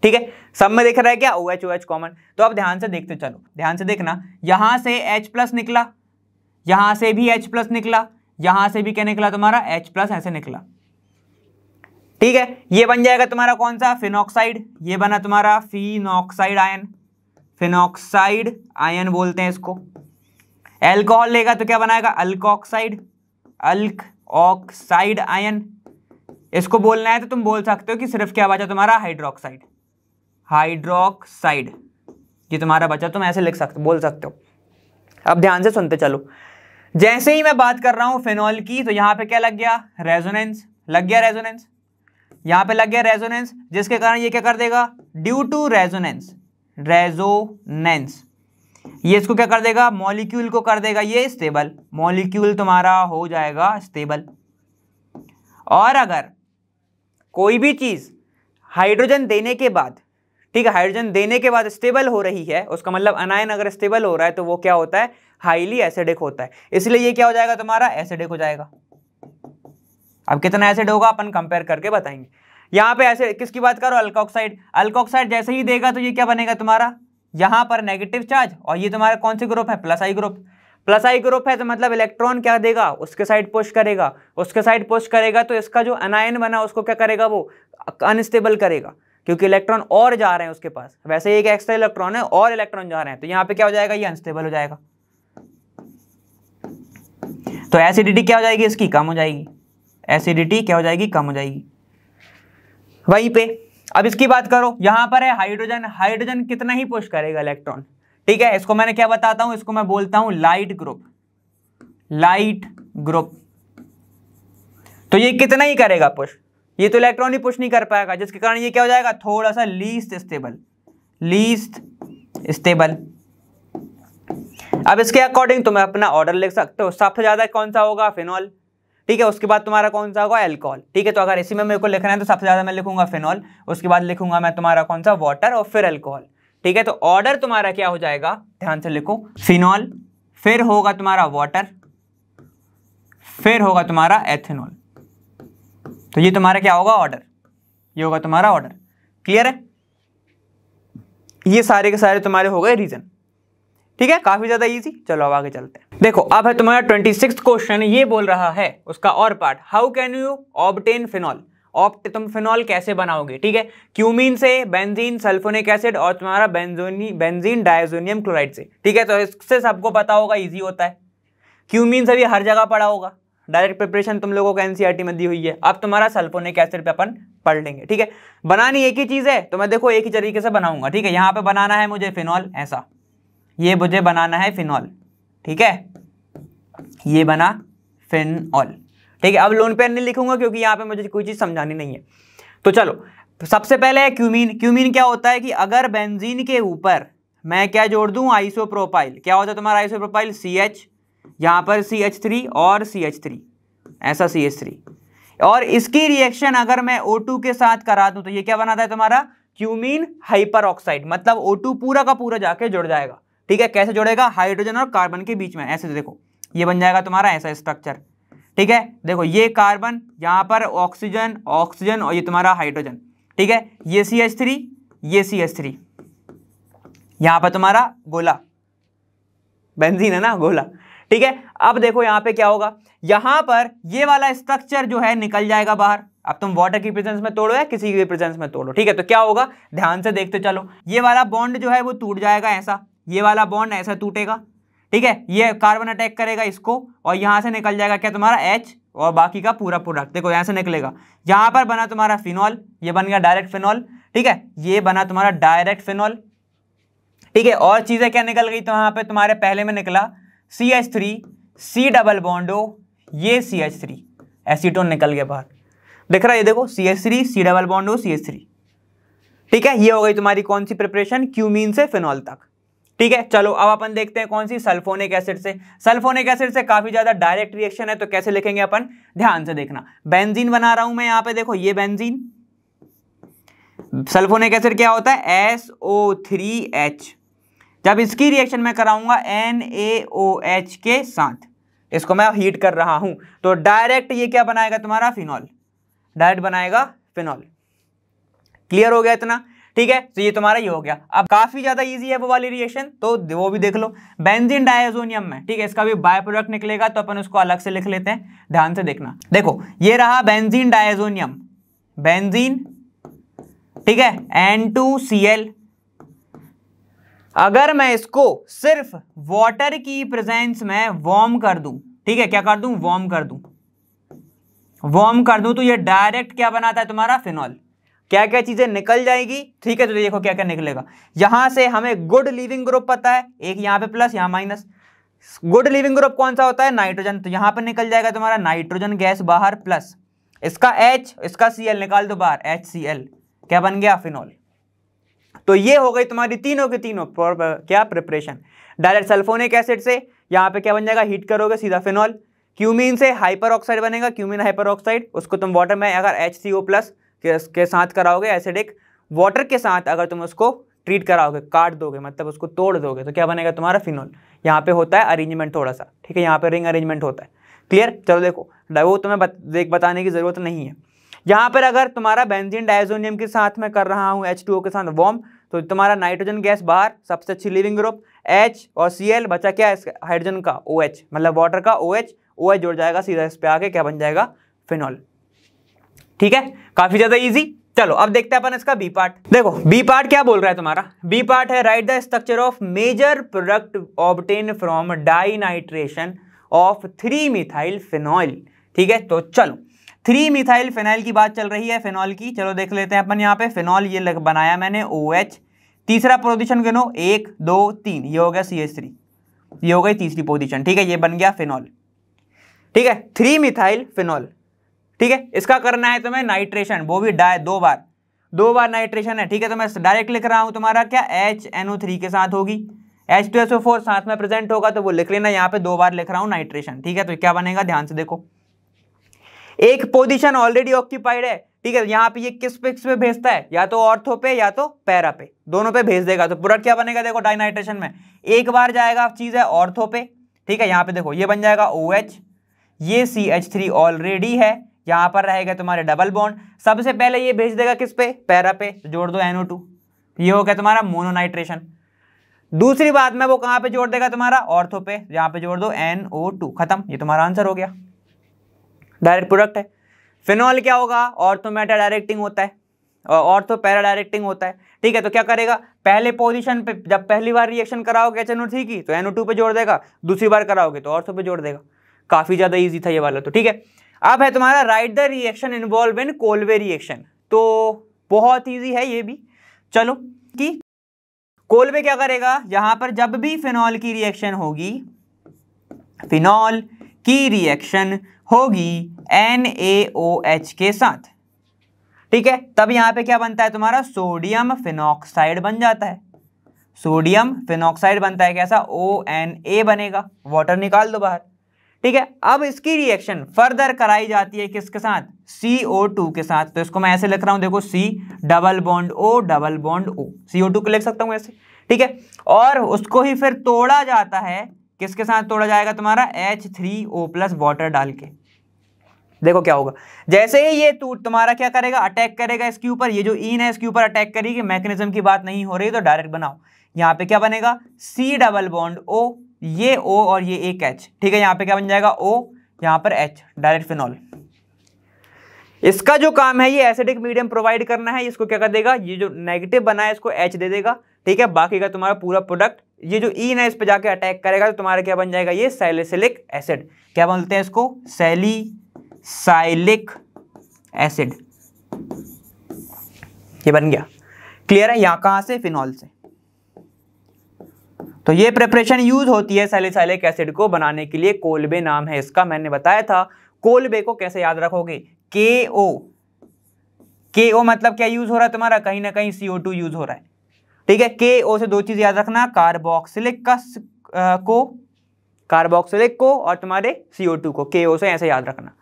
ठीक है, सब में दिख रहा है क्या, OH कॉमन। तो अब ध्यान से देखते चलो, ध्यान से देखना, यहां से H+ निकला, यहां से भी H+ निकला, यहां से भी क्या निकला तुम्हारा H+, ऐसे निकला। ठीक है, ये बन जाएगा तुम्हारा कौन सा, फिनॉक्साइड। ये बना तुम्हारा फिनॉक्साइड आयन, फिनॉक्साइड आयन बोलते हैं इसको। अल्कोहल लेगा तो क्या बनाएगा, अल्कोक्साइड, अल्कोक्साइड आयन। इसको बोलना है तो तुम बोल सकते हो कि सिर्फ क्या बचा तुम्हारा, हाइड्रोक्साइड, हाइड्रोक्साइड, ये तुम्हारा बचा, तुम ऐसे लिख सकते, बोल सकते हो। अब ध्यान से सुनते चलो, जैसे ही मैं बात कर रहा हूं फिनॉल की, तो यहां पे क्या लग गया, रेजोनेंस लग गया, रेजोनेंस यहां पे लग गया रेजोनेंस, जिसके कारण ये क्या कर देगा, ड्यू टू रेजोनेंस, रेजोनेंस ये इसको क्या कर देगा, मॉलिक्यूल को कर देगा ये स्टेबल, मॉलिक्यूल तुम्हारा हो जाएगा स्टेबल। और अगर कोई भी चीज हाइड्रोजन देने के बाद, ठीक है, हाइड्रोजन देने के बाद स्टेबल हो रही है, उसका मतलब अनायन अगर स्टेबल हो रहा है तो वो क्या होता है, हाईली एसिडिक होता है, इसलिए ये क्या हो जाएगा तुम्हारा, एसिडिक हो जाएगा। अब कितना एसिड होगा अपन कंपेयर करके बताएंगे। यहां पे ऐसे किसकी बात करो, अल्कोक्साइड, अल्कोक्साइड जैसे ही देगा तो ये क्या बनेगा तुम्हारा, यहां पर नेगेटिव चार्ज, और ये तुम्हारा कौन सी ग्रुप है, प्लस आई ग्रुप, प्लस आई ग्रुप है तो मतलब इलेक्ट्रॉन क्या देगा, उसके साइड पुश करेगा, उसके साइड पुश करेगा तो इसका जो अनायन बना उसको क्या करेगा, वो अनस्टेबल करेगा, क्योंकि इलेक्ट्रॉन और जा रहे हैं उसके पास, वैसे एक एक्स्ट्रा इलेक्ट्रॉन है और इलेक्ट्रॉन जा रहे हैं, तो यहाँ पे क्या हो जाएगा, ये अनस्टेबल हो जाएगा, तो एसिडिटी क्या हो जाएगी इसकी, कम हो जाएगी, एसिडिटी क्या हो जाएगी, कम हो जाएगी। वहीं पे अब इसकी बात करो, यहां पर है हाइड्रोजन, हाइड्रोजन कितना ही पुश करेगा इलेक्ट्रॉन, ठीक है, इसको मैंने क्या बताता हूं, इसको मैं बोलता हूं लाइट ग्रुप, लाइट ग्रुप, तो ये कितना ही करेगा पुश, ये तो इलेक्ट्रॉन ही पुश नहीं कर पाएगा, जिसके कारण ये क्या हो जाएगा, थोड़ा सा लीस्ट स्टेबल, लीस्ट स्टेबल। अब इसके अकॉर्डिंग तुम अपना ऑर्डर लिख सकते हो, सबसे ज्यादा कौन सा होगा, फिनॉल, ठीक है, उसके बाद तुम्हारा कौन सा होगा, अल्कोहल, ठीक है, तो अगर इसी में मेरे को लिखना है तो सबसे ज्यादा मैं लिखूंगा फिनॉल, उसके बाद लिखूंगा मैं तुम्हारा कौन सा, वाटर, और फिर अल्कोहल, ठीक है, तो ऑर्डर तुम्हारा क्या हो जाएगा, ध्यान से लिखो, फिनॉल, फिर होगा तुम्हारा वाटर, फिर होगा तुम्हारा एथेनॉल, तो ये तुम्हारा क्या होगा, ऑर्डर, ये होगा तुम्हारा ऑर्डर। क्लियर है, ये सारे के सारे तुम्हारे हो गए रीजन, ठीक है, काफी ज्यादा इजी। चलो अब आगे चलते हैं। देखो अब है तुम्हारा 26th क्वेश्चन, ये बोल रहा है उसका और part, how can you obtain phenol, तुम फिनॉल कैसे बनाओगे, ठीक है, क्यूमीन से, बेंजीन, सल्फोनिक एसिड और तुम्हारा बेंजीन डायजोनियम क्लोराइड से, ठीक है, तो इससे सबको पता होगा, इजी होता है, क्यूमीन से भी हर जगह पढ़ा होगा, डायरेक्ट प्रिपरेशन तुम लोगों को एनसीईआरटी में दी हुई है। अब तुम्हारा सल्फोनिक एसिड पे अपन पढ़ लेंगे, ठीक है, बनानी एक ही चीज है, तो मैं देखो एक ही तरीके से बनाऊंगा, ठीक है, यहाँ पे बनाना है मुझे फिनॉल, ऐसा, ये मुझे बनाना है फिनॉल, ठीक है, ये बना फिनॉल, ठीक है, अब लोन पेन नहीं लिखूंगा क्योंकि यहाँ पे मुझे कोई चीज समझानी नहीं है। तो चलो सबसे पहले है क्यूमीन, क्यूमीन क्या होता है कि अगर बेंजीन के ऊपर मैं क्या जोड़ दूं, आइसोप्रोपाइल, क्या होता है तुम्हारा आइसोप्रोपाइल, CH, यहाँ पर CH3 और CH3, ऐसा CH3, और इसकी रिएक्शन अगर मैं O2 के साथ करा दूं तो ये क्या बनाता है तुम्हारा, क्यूमीन हाइपर ऑक्साइड, मतलब O2 पूरा का पूरा जाके जुड़ जाएगा, ठीक है, कैसे जुड़ेगा, हाइड्रोजन और कार्बन के बीच में, ऐसे देखो ये बन जाएगा तुम्हारा ऐसा स्ट्रक्चर, ठीक है, देखो ये कार्बन, यहाँ पर ऑक्सीजन, ऑक्सीजन, और ये तुम्हारा हाइड्रोजन, ठीक है, ये CH3, ये CH3, यहाँ पर तुम्हारा गोला, बेंजीन है ना, गोला, ठीक है। अब देखो यहाँ पे क्या होगा, यहाँ पर ये वाला स्ट्रक्चर जो है निकल जाएगा बाहर, अब तुम वाटर की प्रेजेंस में तोड़ो या किसी की प्रेजेंस में तोड़ो, ठीक है, तो क्या होगा, ध्यान से देखते चलो, ये वाला बॉन्ड जो है वो टूट जाएगा ऐसा, ये वाला बॉन्ड ऐसा टूटेगा, ठीक है, ये कार्बन अटैक करेगा इसको, और यहां से निकल जाएगा क्या तुम्हारा H, और बाकी का पूरा प्रोडक्ट देखो यहां से निकलेगा, यहां पर बना तुम्हारा फिनॉल, ये बन गया डायरेक्ट फिनॉल, ठीक है, ये बना तुम्हारा डायरेक्ट फिनॉल, ठीक है, और चीजें क्या निकल गई, तो यहाँ पे तुम्हारे पहले में निकला CH3, C double bond O, ये CH3, एसीटोन निकल गया बाहर, दिख रहा है, ये देखो CH3, C double bond O, CH3, ठीक है, ये हो गई तुम्हारी कौन सी प्रिपरेशन, क्यूमीन से फिनॉल तक, ठीक है। चलो अब अपन देखते हैं कौन सी, सल्फोनिक एसिड से। सल्फोनिक एसिड से काफी ज्यादा डायरेक्ट रिएक्शन है, तो कैसे लिखेंगे अपन, ध्यान से देखना, बेंजीन बना रहा हूं मैं यहाँ पे, देखो ये बेंजीन, सल्फोनिक एसिड क्या होता है, SO3H, जब इसकी रिएक्शन मैं कराऊंगा NaOH के साथ, इसको मैं हीट कर रहा हूं, तो डायरेक्ट ये क्या बनाएगा तुम्हारा, फिनॉल, डायरेक्ट बनाएगा फिनॉल। क्लियर हो गया इतना, ठीक है, तो ये तुम्हारा ये हो गया। अब काफी ज्यादा इजी है वो वाली रिएक्शन, तो वो भी देख लो, बेंजीन डायजोनियम में, ठीक है, इसका भी बाय प्रोडक्ट निकलेगा, तो अपन उसको अलग से लिख लेते हैं, ध्यान से देखना, देखो ये रहा बेंजीन डायजोनियम, बेंजीन, ठीक है, N2Cl, अगर मैं इसको सिर्फ वाटर की प्रेजेंस में वार्म कर दूं, ठीक है, क्या कर दूं, वार्म कर दूं, वार्म कर दूं, तो ये डायरेक्ट क्या बनाता है तुम्हारा, फिनॉल, क्या क्या चीजें निकल जाएगी, ठीक है, तो देखो क्या क्या निकलेगा, यहां से हमें गुड लीविंग ग्रुप पता है, एक यहाँ पे प्लस यहाँ माइनस, गुड लिविंग ग्रुप कौन सा होता है? नाइट्रोजन। तो यहां पर निकल जाएगा तुम्हारा नाइट्रोजन गैस बाहर प्लस इसका H, इसका Cl निकाल दो बाहर, HCl, क्या बन गया? फिनॉल। तो ये हो गई तुम्हारी तीनों की तीनों क्या प्रिपरेशन। डायरेक्ट सल्फोनिक एसिड से यहाँ पे क्या बन जाएगा? हीट करोगे सीधा फिनॉल। क्यूमीन से हाइपर ऑक्साइड बनेगा, क्यूमीन हाइपर ऑक्साइड, उसको तुम वाटर में अगर HCO+ के साथ कराओगे, एसिडिक वाटर के साथ अगर तुम उसको ट्रीट कराओगे, काट दोगे मतलब उसको तोड़ दोगे, तो क्या बनेगा तुम्हारा? फिनॉल। यहाँ पे होता है अरेंजमेंट थोड़ा सा, ठीक है, यहाँ पे रिंग अरेंजमेंट होता है। क्लियर? चलो देखो, वो तुम्हें बताने की जरूरत नहीं है। यहाँ पर अगर तुम्हारा बेंजीन डायजोनियम के साथ में कर रहा हूँ H2O के साथ वार्म, तो तुम्हारा नाइट्रोजन गैस बाहर, सबसे अच्छी लिविंग ग्रुप, H और Cl, बचा क्या है हाइड्रोजन का OH, मतलब वाटर का OH जुड़ जाएगा सीधा इस पे आके, क्या बन जाएगा? फिनॉल। ठीक है, काफी ज्यादा इजी। चलो अब देखते हैं अपन इसका बी पार्ट। देखो बी पार्ट क्या बोल रहा है तुम्हारा? बी पार्ट है write the structure of major product obtain from dinitration of 3-मिथाइल फिनॉल। ठीक है, तो चलो 3-मिथाइल फिनाइल की बात चल रही है, फिनॉल की। चलो देख लेते हैं अपन यहाँ पे। फिनॉल ये बनाया मैंने OH, तीसरा पोजीशन गिनो, 1 2 3, ये हो गया CH3, ये हो गई तीसरी पोजीशन। ठीक है, ये बन गया फिनॉल। ठीक है, 3-मिथाइल फिनॉल। ठीक है, इसका करना है तुम्हें नाइट्रेशन, वो भी दो बार नाइट्रेशन है। ठीक है, तो मैं डायरेक्ट लिख रहा हूं तुम्हारा क्या, HNO3 के साथ होगी, H2SO4 साथ में प्रेजेंट होगा, तो वो लिख लेना, यहाँ पे 2 बार लिख रहा हूं नाइट्रेशन। ठीक है, तो क्या बनेगा? ध्यान से देखो, एक पोजीशन ऑलरेडी ऑक्यूपाइड है। ठीक है, यहाँ पे ये किस पे भेजता है? या तो ऑर्थो पे या तो पैरा पे, दोनों पे भेज देगा। तो प्रोडक्ट क्या बनेगा? देखो डाइनाइट्रेशन में एक बार जाएगा, चीज है ऑर्थो पे। ठीक है, यहाँ पे देखो ये बन जाएगा OH, ये CH3 ऑलरेडी है, यहाँ पर रहेगा तुम्हारे डबल बॉन्ड, सबसे पहले ये भेज देगा किस पे? पैरा पे, तो जोड़ दो NO2, ये हो गया तुम्हारा मोनोनाइट्रेशन। दूसरी बात में वो कहाँ पे जोड़ देगा? तुम्हारा ऑर्थो पे, यहाँ पे जोड़ दो NO2, खत्म, ये तुम्हारा आंसर हो गया, डायरेक्ट प्रोडक्ट है। फिनॉल क्या होगा? ऑर्थो मेटा डायरेक्टिंग होता है और ऑर्थो पैरा डायरेक्टिंग होता है। ठीक है, तो क्या करेगा? पहले पोजीशन पे जब पहली बार रिएक्शन कराओगे HNO3 की, तो NO2 पे जोड़ देगा, दूसरी बार कराओगे तो ऑर्थो पे जोड़ देगा। काफी ज्यादा इजी था ये वाला। तो ठीक है, अब है तुम्हारा write the reaction involve in Kolbe reaction. तो बहुत इजी है ये भी। चलो कि कोल्वे क्या करेगा? यहां पर जब भी फिनॉल की रिएक्शन होगी, फिनॉल की रिएक्शन होगी NaOH के साथ, ठीक है, तब यहां पे क्या बनता है तुम्हारा? सोडियम फिनॉक्साइड बन जाता है। सोडियम फिनॉक्साइड बनता है, कैसा? ONA बनेगा, वाटर निकाल दो बाहर। ठीक है, अब इसकी रिएक्शन फर्दर कराई जाती है किसके साथ? CO2 के साथ। तो इसको मैं ऐसे लिख रहा हूं, देखो C double bond O, CO2 को लिख सकता हूं ऐसे। ठीक है, और उसको ही फिर तोड़ा जाता है, किसके साथ तोड़ा जाएगा? तुम्हारा H3O+ वाटर डाल के। देखो क्या होगा, जैसे ही ये तुम्हारा क्या करेगा? अटैक करेगा इसके ऊपर, ये जो ईन है इसके ऊपर अटैक करेगी। मैकेनिज्म की बात नहीं हो रही तो डायरेक्ट बनाओ। यहाँ पे क्या बनेगा? C डबल बॉन्ड O, ये O और ये एक H। ठीक है, यहाँ पे क्या बन जाएगा? O, यहाँ पर H, डायरेक्ट फिनॉल। इसका जो काम है ये एसिडिक मीडियम प्रोवाइड करना है। इसको क्या कर देगा? ये जो नेगेटिव बना है इसको H दे देगा। ठीक है, बाकी का तुम्हारा पूरा प्रोडक्ट, ये जो ईन है इस पे जाके अटैक करेगा, तो तुम्हारा क्या बन जाएगा? ये सैलिसिलिक एसिड। क्या बोलते हैं इसको? Salicylic acid. ये बन गया। क्लियर है? यहां कहां से? फिनॉल से। तो ये प्रिपरेशन यूज होती है सैलिसाइलिक एसिड को बनाने के लिए। कोल्बे नाम है इसका, मैंने बताया था। कोल्बे को कैसे याद रखोगे? KO मतलब क्या यूज हो रहा है तुम्हारा? कहीं ना कहीं CO2 यूज हो रहा है। ठीक है, KO से 2 चीज याद रखना, कार्बोक्सिलिक को और तुम्हारे CO2 को, KO से ऐसे याद रखना।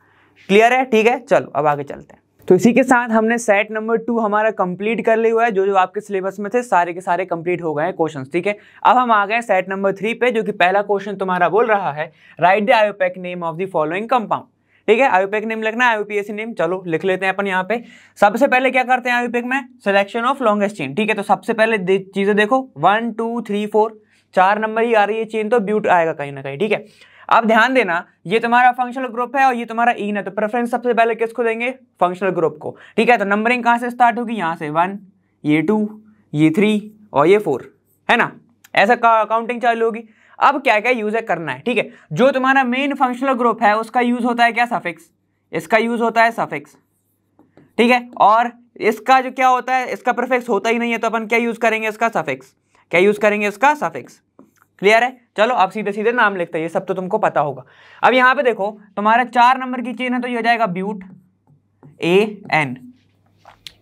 क्लियर है? ठीक है, चलो अब आगे चलते हैं। तो इसी के साथ हमने सेट नंबर 2 हमारा कंप्लीट कर लिया है। जो आपके सिलेबस में थे सारे के सारे कंप्लीट हो गए हैं क्वेश्चंस। ठीक है, अब हम आ गए सेट नंबर 3 पे, जो कि पहला क्वेश्चन तुम्हारा बोल रहा है write the IUPAC name of the following compound. ठीक है, आयोपेक नेम लिखना है, IUPAC नेम। चलो लिख लेते हैं अपन यहाँ पे। सबसे पहले क्या करते हैं आयोपेक में? Selection of longest chain. ठीक है, तो सबसे पहले चीजें देखो, 1 2 3 4, 4 नंबर ही आ रही है चेन, तो ब्यूट आएगा कहीं ना कहीं। ठीक है, अब ध्यान देना, ये तुम्हारा फंक्शनल ग्रुप है और ये तुम्हारा ईन है, तो प्रेफरेंस सबसे पहले किसको देंगे? फंक्शनल ग्रुप को। ठीक है, तो नंबरिंग कहां से स्टार्ट होगी? यहाँ से 1, ये 2, ये 3 और ये 4, है ना? ऐसा काउंटिंग चालू होगी। अब क्या क्या यूज है करना है? ठीक है, जो तुम्हारा मेन फंक्शनल ग्रुप है उसका यूज होता है क्या? सफिक्स। इसका यूज होता है सफिक्स। ठीक है, और इसका जो क्या होता है, इसका प्रीफिक्स होता ही नहीं है, तो अपन क्या यूज करेंगे? इसका सफिक्स। क्या यूज करेंगे? इसका सफिक्स। क्लियर है? चलो अब सीधे सीधे नाम लिखते हैं, ये सब तो तुमको पता होगा। अब यहाँ पे देखो तुम्हारा 4 नंबर की चेन है तो ये हो जाएगा ब्यूट AN,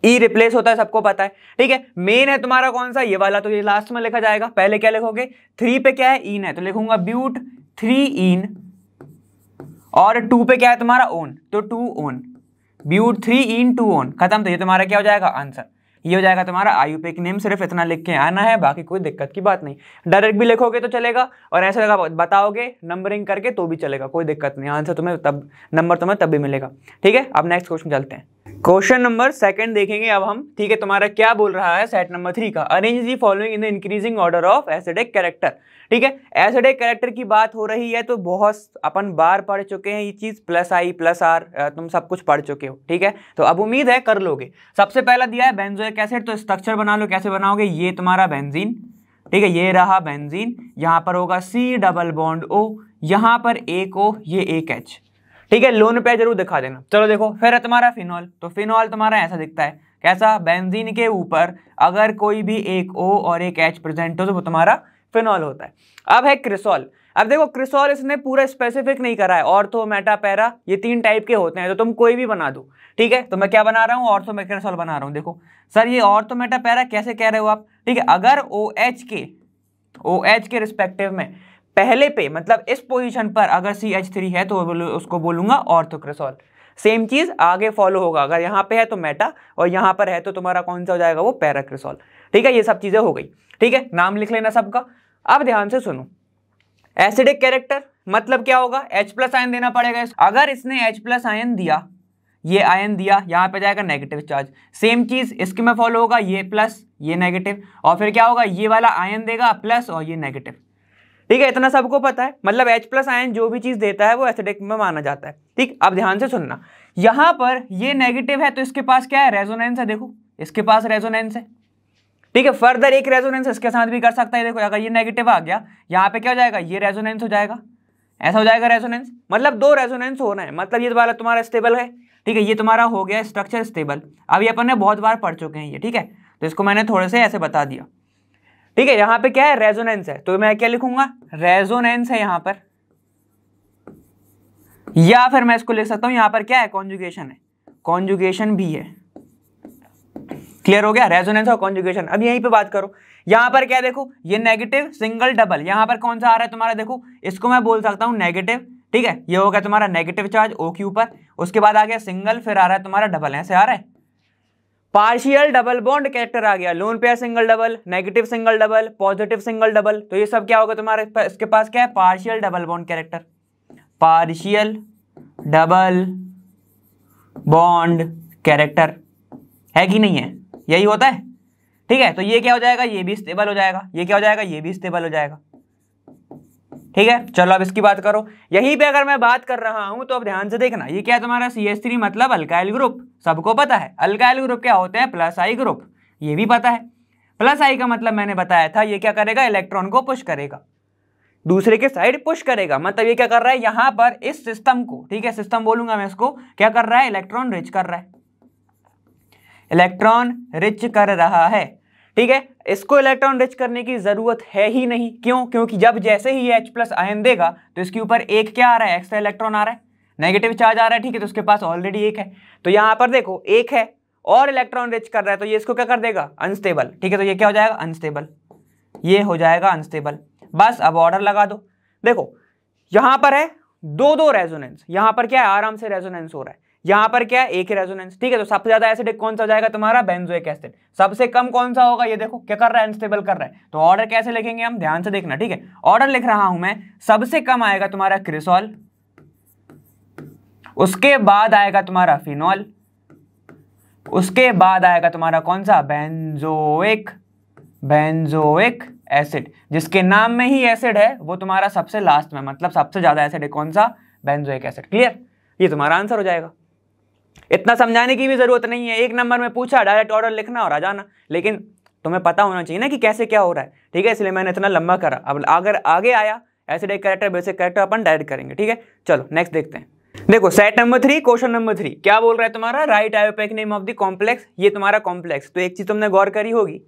ई रिप्लेस होता है सबको पता है, ठीक है। मेन है तुम्हारा कौन सा, ये वाला, तो ये लास्ट में लिखा जाएगा। पहले क्या लिखोगे, 3 पे क्या है, इन है, तो लिखूंगा ब्यूट 3 इन, और 2 पे क्या है तुम्हारा, ओन, तो 2 ओन, ब्यूट 3 इन 2 ओन, खत्म। तो ये तुम्हारा क्या हो जाएगा, आंसर। ये हो जाएगा तुम्हारा आयुपेक नेम, सिर्फ इतना लिख के आना है, बाकी कोई दिक्कत की बात नहीं। डायरेक्ट भी लिखोगे तो चलेगा, और ऐसे लगा बताओगे नंबरिंग करके तो भी चलेगा, कोई दिक्कत नहीं। आंसर तुम्हें तब, नंबर तुम्हें तब भी मिलेगा, ठीक है। अब नेक्स्ट क्वेश्चन चलते हैं। क्वेश्चन नंबर 2 देखेंगे अब हम, ठीक है। तुम्हारा क्या बोल रहा है सेट नंबर 3 का, arrange the following in the increasing order of acidic character, ठीक है। एसिडिक कैरेक्टर की बात हो रही है तो बहुत अपन बार पढ़ चुके हैं ये चीज, +I +R तुम सब कुछ पढ़ चुके हो, ठीक है। तो अब उम्मीद है कर लोगे। सबसे पहला दिया है बेंजोइक एसिड, तो स्ट्रक्चर बना लो। कैसे बनाओगे, ये तुम्हारा बेंजीन, ठीक है, ये रहा बेंजीन, यहाँ पर होगा C डबल बॉन्ड O, यहाँ पर एक O, ये एक H, ठीक है। लोन पे जरूर दिखा देना। चलो देखो, फिर है तुम्हारा फिनॉल, तो फिनॉल तुम्हारा ऐसा दिखता है, कैसा, बेंजीन के ऊपर अगर कोई भी एक O और एक H प्रेजेंट हो तो वो तुम्हारा फिनॉल होता है। अब है क्रिसॉल। अब देखो क्रिसॉल इसने पूरा स्पेसिफिक नहीं करा है, ऑर्थो मेटा पैरा, ये 3 टाइप के होते हैं, तो तुम कोई भी बना दो, ठीक है। तो मैं क्या बना रहा हूँ, ऑर्थो में क्रिसॉल बना रहा हूँ। देखो सर ये ऑर्थो मेटा पैरा कैसे कह रहे हो आप, ठीक है। अगर OH के रिस्पेक्टिव में पहले पे, मतलब इस पोजीशन पर अगर CH3 है तो उसको बोलूंगा ऑर्थोक्रिसॉल। सेम चीज आगे फॉलो होगा, अगर यहाँ पे है तो मेटा, और यहाँ पर है तो तुम्हारा कौन सा हो जाएगा, वो पैराक्रिसॉल, ठीक है। ये सब चीजें हो गई, ठीक है। नाम लिख लेना सबका। अब ध्यान से सुनो, एसिडिक कैरेक्टर मतलब क्या होगा, H+ आयन देना पड़ेगा। अगर इसने H+ आयन दिया, ये आयन दिया, यहाँ पे जाएगा नेगेटिव चार्ज। सेम चीज इसके में फॉलो होगा, ये प्लस ये नेगेटिव, और फिर क्या होगा, ये वाला आयन देगा प्लस और ये नेगेटिव, ठीक है। इतना सबको पता है, मतलब H+ आयन जो भी चीज देता है वो एसिडिक में माना जाता है, ठीक। अब ध्यान से सुनना, यहां पर ये नेगेटिव है तो इसके पास क्या है, रेजोनेंस है। देखो इसके पास रेजोनेंस है, ठीक है। फर्दर एक रेजोनेंस इसके साथ भी कर सकता है। देखो अगर ये नेगेटिव आ गया, यहाँ पे क्या हो जाएगा, ये रेजोनेंस हो जाएगा, ऐसा हो जाएगा रेजोनेंस, मतलब 2 रेजोनेंस होना है, मतलब ये वाला तुम्हारा स्टेबल है, ठीक है। ये तुम्हारा हो गया स्ट्रक्चर स्टेबल। अब ये अपन ने बहुत बार पढ़ चुके हैं ये, ठीक है, तो इसको मैंने थोड़े से ऐसे बता दिया, ठीक है। यहाँ पे क्या है, रेजोनेंस है, तो मैं क्या लिखूंगा, रेजोनेंस है यहाँ पर, या फिर मैं इसको लिख सकता हूं यहाँ पर क्या है, कॉन्जुगेशन है, कॉन्जुगेशन भी है। क्लियर हो गया, रेजोनेंस और कॉन्जुगेशन। अब यहीं पे बात करो, यहाँ पर क्या देखो, ये नेगेटिव सिंगल डबल, यहाँ पर कौन सा आ रहा है तुम्हारा, देखो इसको मैं बोल सकता हूँ नेगेटिव, ठीक है। ये हो गया तुम्हारा नेगेटिव चार्ज O के ऊपर, उसके बाद आ गया सिंगल, फिर आ रहा है तुम्हारा डबल, ऐसे आ रहा है। पार्शियल डबल बॉन्ड कैरेक्टर आ गया, lone pair single double, negative single double, positive single double, तो ये सब क्या होगा तुम्हारे, इसके पास क्या है, partial double bond character, partial double bond character है कि नहीं है, यही होता है, ठीक है। तो ये क्या हो जाएगा, ये भी स्टेबल हो जाएगा, ये क्या हो जाएगा, ये भी स्टेबल हो जाएगा, ठीक है। चलो अब इसकी बात करो, यहीं पे अगर मैं बात कर रहा हूं तो अब ध्यान से देखना, ये क्या है तुम्हारा CH3 मतलब अल्काइल ग्रुप, सबको पता है अल्काइल ग्रुप क्या होते हैं, +I ग्रुप, ये भी पता है। +I का मतलब मैंने बताया था, ये क्या करेगा, इलेक्ट्रॉन को पुश करेगा, दूसरे के साइड पुश करेगा, मतलब ये क्या कर रहा है, यहां पर इस सिस्टम को, ठीक है, सिस्टम बोलूंगा मैं इसको, क्या कर रहा है, इलेक्ट्रॉन रिच कर रहा है, इलेक्ट्रॉन रिच कर रहा है, ठीक है। इसको इलेक्ट्रॉन रिच करने की जरूरत है ही नहीं, क्यों, क्योंकि जब जैसे ही ये H+ आयन देगा तो इसके ऊपर एक क्या आ रहा है, एक्स्ट्रा इलेक्ट्रॉन आ रहा है, नेगेटिव चार्ज आ रहा है, ठीक है। तो उसके पास ऑलरेडी एक है, तो यहाँ पर देखो एक है और इलेक्ट्रॉन रिच कर रहा है, तो ये इसको क्या कर देगा, अनस्टेबल, ठीक है। तो ये क्या हो जाएगा, अनस्टेबल, ये हो जाएगा अनस्टेबल। बस अब ऑर्डर लगा दो, देखो यहाँ पर है 2 रेजोनेंस, यहाँ पर क्या है, आराम से रेजोनेंस हो रहा है, यहाँ पर क्या है, एक ही रेजोनेंस, ठीक है। तो सबसे ज्यादा एसिडिक कौन सा हो जाएगा तुम्हारा, बेंजोइक एसिड। सबसे कम कौन सा होगा, ये देखो क्या कर रहा है, अनस्टेबल कर रहा है। तो ऑर्डर कैसे लिखेंगे हम, ध्यान से देखना, ठीक है। ऑर्डर लिख रहा हूं मैं, सबसे कम आएगा तुम्हारा क्रिसॉल, उसके बाद आएगा तुम्हारा फिनॉल, उसके बाद आएगा तुम्हारा कौन सा, बेंजोइक एसिड, जिसके नाम में ही एसिड है, वो तुम्हारा सबसे लास्ट में, मतलब सबसे ज्यादा एसिड है कौन सा, बेंजोइक एसिड। क्लियर, ये तुम्हारा आंसर हो जाएगा। इतना समझाने की भी जरूरत नहीं है, 1 नंबर में पूछा, डायरेक्ट ऑर्डर लिखना और आ जाना, लेकिन तुम्हें पता होना चाहिए ना कि कैसे क्या हो रहा है, ठीक है। इसलिए मैंने इतना लंबा करा। अब अगर आगे आया एसिडिक कैरेक्टर, बेसिक कैरेक्टर अपन डायरेक्ट करेंगे, ठीक है। चलो नेक्स्ट देखते हैं। देखो सेट नंबर 3, क्वेश्चन नंबर 3 क्या बोल रहा है तुम्हारा, write IUPAC name of the complex. ये तुम्हारा कॉम्प्लेक्स, तो एक चीज तुमने गौर करी होगी,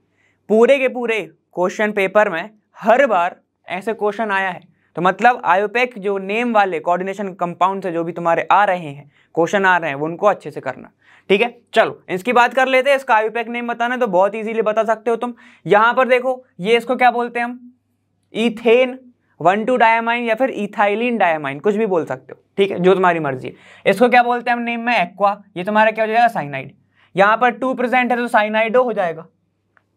पूरे के पूरे क्वेश्चन पेपर में हर बार ऐसे क्वेश्चन आया है। तो मतलब आयोपेक जो नेम वाले कोऑर्डिनेशन कंपाउंड से जो भी तुम्हारे आ रहे हैं, क्वेश्चन आ रहे हैं, वो उनको अच्छे से करना। ठीक है, चलो इसकी बात कर लेते हैं। इसका आयोपेक नेम बताना है तो बहुत इजीली बता सकते हो तुम। यहां पर देखो, ये इसको क्या बोलते हैं हम, इथेन 1,2 डायमाइन या फिर इथाइलिन डायमाइन, कुछ भी बोल सकते हो। ठीक है, जो तुम्हारी मर्जी है। इसको क्या बोलते हैं हम नेम में, एक्वा। ये तुम्हारा क्या हो जाएगा, साइनाइड। यहाँ पर 2 प्रेजेंट है तो साइनाइडो हो जाएगा।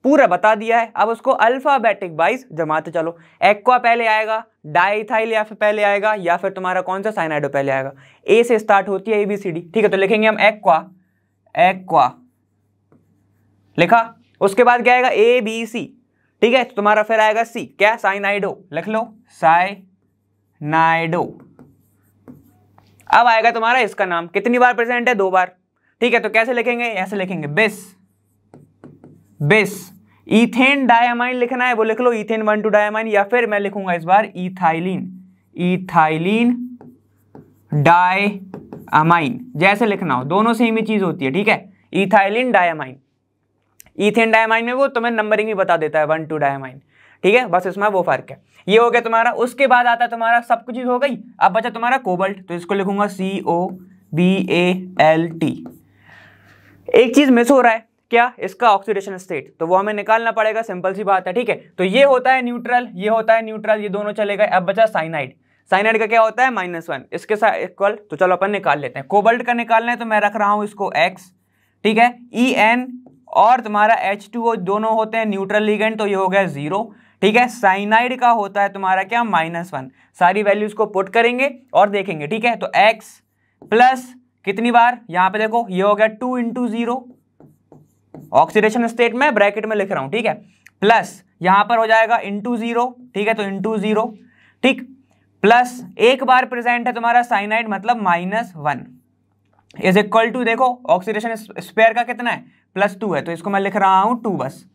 पूरा बता दिया है। अब उसको अल्फाबेटिक वाइज जमाते चलो। एक्वा पहले आएगा, डाइथाइल या फिर पहले आएगा, या फिर तुम्हारा कौन सा, साइनाइडो पहले आएगा। ए से स्टार्ट होती है ABCD। ठीक है, तो लिखेंगे हम एक्वा, एक्वा लिखा। उसके बाद क्या आएगा, ABC। ठीक है, तो तुम्हारा फिर आएगा C, क्या, साइनाइडो। लिख लो, साइनाइडो। अब आएगा तुम्हारा इसका नाम, कितनी बार प्रेजेंट है, 2 बार। ठीक है, तो कैसे लिखेंगे, ऐसे लिखेंगे, बिस, बिस। इथेन डायमाइन लिखना है, वो लिख लो, इथेन 1,2 डायमाइन, या फिर मैं लिखूंगा इस बार इथाइलिन, इथाइलिन डायमाइन, जैसे लिखना हो, दोनों सेम ही चीज होती है। ठीक है, इथाइलिन डायमाइन। इथेन डायमाइन में वो तुम्हें नंबरिंग भी बता देता है, 1,2 डायमाइन। ठीक है, बस इसमें वो फर्क है। ये हो गया तुम्हारा। उसके बाद आता है तुम्हारा, सब कुछ हो गई, अब बचा तुम्हारा कोबाल्ट। तो इसको लिखूंगा COBALT। एक चीज मिस हो रहा है, क्या, इसका ऑक्सीडेशन स्टेट, तो वो हमें निकालना पड़ेगा, सिंपल सी बात है। ठीक है, तो ये होता है न्यूट्रल, ये होता है न्यूट्रल, ये दोनों चले गए। अब बचा साइनाइड। साइनाइड का क्या होता है, -1, इसके साथ इक्वल। तो चलो अपन निकाल लेते हैं। कोबाल्ट का निकालना है तो मैं रख रहा हूं इसको X। ठीक है, EN और तुम्हारा H2O दोनों होते हैं न्यूट्रल लिगेंड, तो ये हो गया 0। ठीक है, साइनाइड का होता है तुम्हारा क्या, -1। सारी वैल्यूज को पुट करेंगे और देखेंगे। ठीक है, तो X प्लस कितनी बार, यहां पे देखो, ये हो गया 2 × 0, ऑक्सीडेशन स्टेट में ब्रैकेट में लिख रहा हूं। ठीक है, प्लस यहां पर हो जाएगा ×0। ठीक है, तो ×0। ठीक, प्लस एक बार प्रेजेंट है तुम्हारा साइनाइड, मतलब -1 इज इक्वल टू, देखो ऑक्सीडेशन स्पेयर का कितना है, +2 है, तो इसको मैं लिख रहा हूं 2 बस।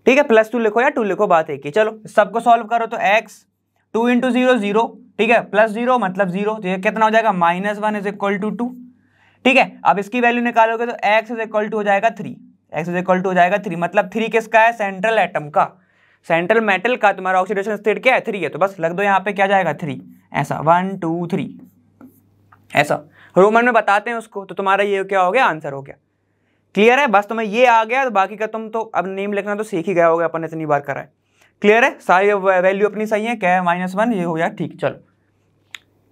ठीक है, +2 लिखो या 2 लिखो, बात एक ही। चलो सबको सॉल्व करो, तो X 2 × 0 0। ठीक है, +0 मतलब 0, तो ये कितना हो जाएगा, -1 इज इक्वल टू 2। ठीक है, अब इसकी वैल्यू निकालोगे तो X इज इक्वल टू हो जाएगा 3। X इज इक्वल टू हो जाएगा 3, मतलब 3 किसका है, सेंट्रल एटम का, सेंट्रल मेटल का। तुम्हारा ऑक्सीडेशन स्टेट क्या है, 3 है, तो बस लग दो यहाँ पे, क्या जाएगा 3, ऐसा 1 2 3, ऐसा रोमन में बताते हैं उसको। तो तुम्हारा ये क्या हो गया, आंसर हो गया। क्लियर है, बस तुम्हें ये आ गया, तो बाकी का तुम तो अब नेम लिखना तो सीख ही गया होगा, अपन इतनी बार करा है। क्लियर है, सारी वैल्यू अपनी सही है, क्या है, -1, ये हो गया। ठीक, चलो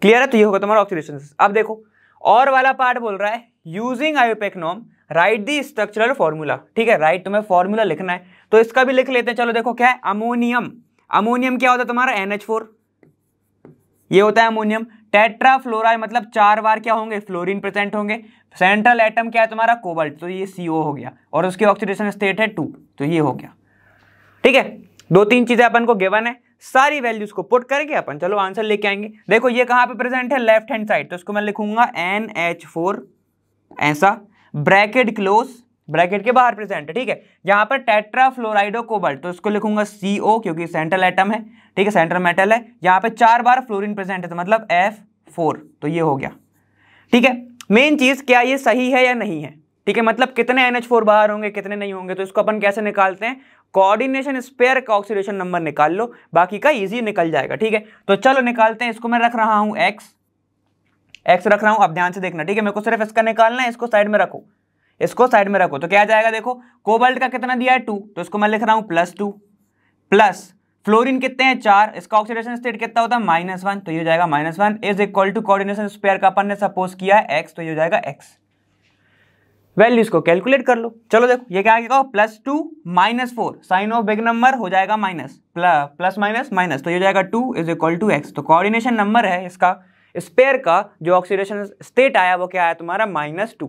क्लियर है, तो ये होगा तुम्हारा ऑक्सीडेशन। अब देखो और वाला पार्ट बोल रहा है, यूजिंग आयोपेक नॉर्म राइट दी स्ट्रक्चरल फॉर्मूला। ठीक है, राइट तुम्हें फॉर्मूला लिखना है, तो इसका भी लिख लेते हैं। चलो देखो क्या है, अमोनियम। अमोनियम क्या होता है तुम्हारा, NH4, ये होता है अमोनियम। टेट्राफ्लोराइड मतलब 4 बार क्या होंगे, फ्लोरीन प्रेजेंट होंगे। सेंट्रल एटम क्या है तुम्हारा, कोबाल्ट, तो ये CO हो गया, और उसकी ऑक्सीडेशन स्टेट है 2, तो ये हो गया। ठीक है, 2-3 चीजें अपन को गिवन है, सारी वैल्यूज को पुट करके अपन चलो आंसर लेके आएंगे। देखो ये कहां पे प्रेजेंट है, लेफ्ट हैंड साइड, तो इसको मैं लिखूंगा NH4 ऐसा, ब्रैकेट क्लोज, ब्रैकेट के बाहर प्रेजेंट है। ठीक है, यहाँ पर टेट्राफ्लोराइडो कोबाल्ट, तो इसको लिखूंगा CO, क्योंकि सेंट्रल एटम है। ठीक है, सेंट्रल मेटल है। यहाँ पे 4 बार फ्लोरीन प्रेजेंट है, तो मतलब F4, तो ये हो गया। ठीक है, मेन चीज क्या ये सही है या नहीं है। ठीक है, मतलब कितने NH4 बाहर होंगे, कितने नहीं होंगे, तो इसको अपन कैसे निकालते हैं, कोऑर्डिनेशन स्पेयर का ऑक्सीडेशन नंबर निकाल लो, बाकी का इजी निकल जाएगा। ठीक है, तो चलो निकालते हैं। इसको मैं रख रहा हूं X रख रहा हूं, अब ध्यान से देखना। ठीक है, मेरे को सिर्फ इसका निकालना है, इसको साइड में रखो, इसको साइड में रखो, तो क्या आ जाएगा, देखो कोबाल्ट का कितना दिया है 2, तो इसको मैं लिख रहा हूं +2, प्लस फ्लोरीन कितने हैं 4, इसका ऑक्सीडेशन स्टेट कितना होता है -1, तो ये हो जाएगा -1 is equal to coordination sphere का अपन ने सपोज किया है X, तो ये हो जाएगा X। वैल्यूज को कैलकुलेट कर लो। चलो देखो ये क्या आएगा, +2 -4, साइन ऑफ बिग नंबर हो जाएगा माइनस, प्लस माइनस माइनस, तो ये हो जाएगा 2 इज इक्वल टू X। तो कोऑर्डिनेशन नंबर है इसका स्पेयर का जो ऑक्सीडेशन स्टेट आया वो क्या आया तुम्हारा -2।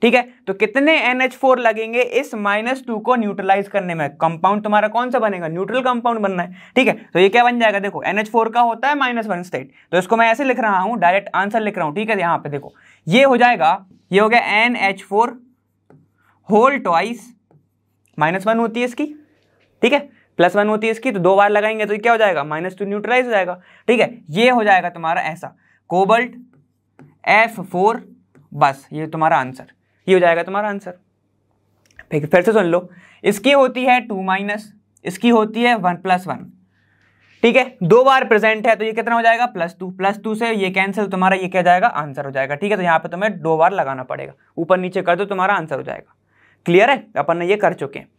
ठीक है, तो कितने NH4 लगेंगे इस -2 को न्यूट्रलाइज करने में, कंपाउंड तुम्हारा कौन सा बनेगा, न्यूट्रल कंपाउंड बनना है। ठीक है, तो ये क्या बन जाएगा, देखो NH4 का होता है -1 स्टेट, तो इसको मैं ऐसे लिख रहा हूं, डायरेक्ट आंसर लिख रहा हूं। ठीक है, यहाँ पे देखो ये हो जाएगा, ये हो गया NH4 होल ट्वाइस, -1 होती है इसकी, ठीक है, +1 होती है इसकी, तो 2 बार लगाएंगे तो ये क्या हो जाएगा, -2 न्यूट्रलाइज हो जाएगा। ठीक है, ये हो जाएगा तुम्हारा ऐसा, कोबाल्ट F4, बस ये तुम्हारा आंसर, ये हो जाएगा तुम्हारा आंसर। फिर से सुन लो, इसकी होती है 2-, इसकी होती है 1+1, ठीक है, 2 बार प्रेजेंट है तो ये कितना हो जाएगा +2, +2 से ये कैंसिल, तुम्हारा ये क्या जाएगा आंसर हो जाएगा। ठीक है, तो यहाँ पे तुम्हें 2 बार लगाना पड़ेगा, ऊपर नीचे कर दो तुम्हारा आंसर हो जाएगा। क्लियर है, अपन ने ये कर चुके हैं।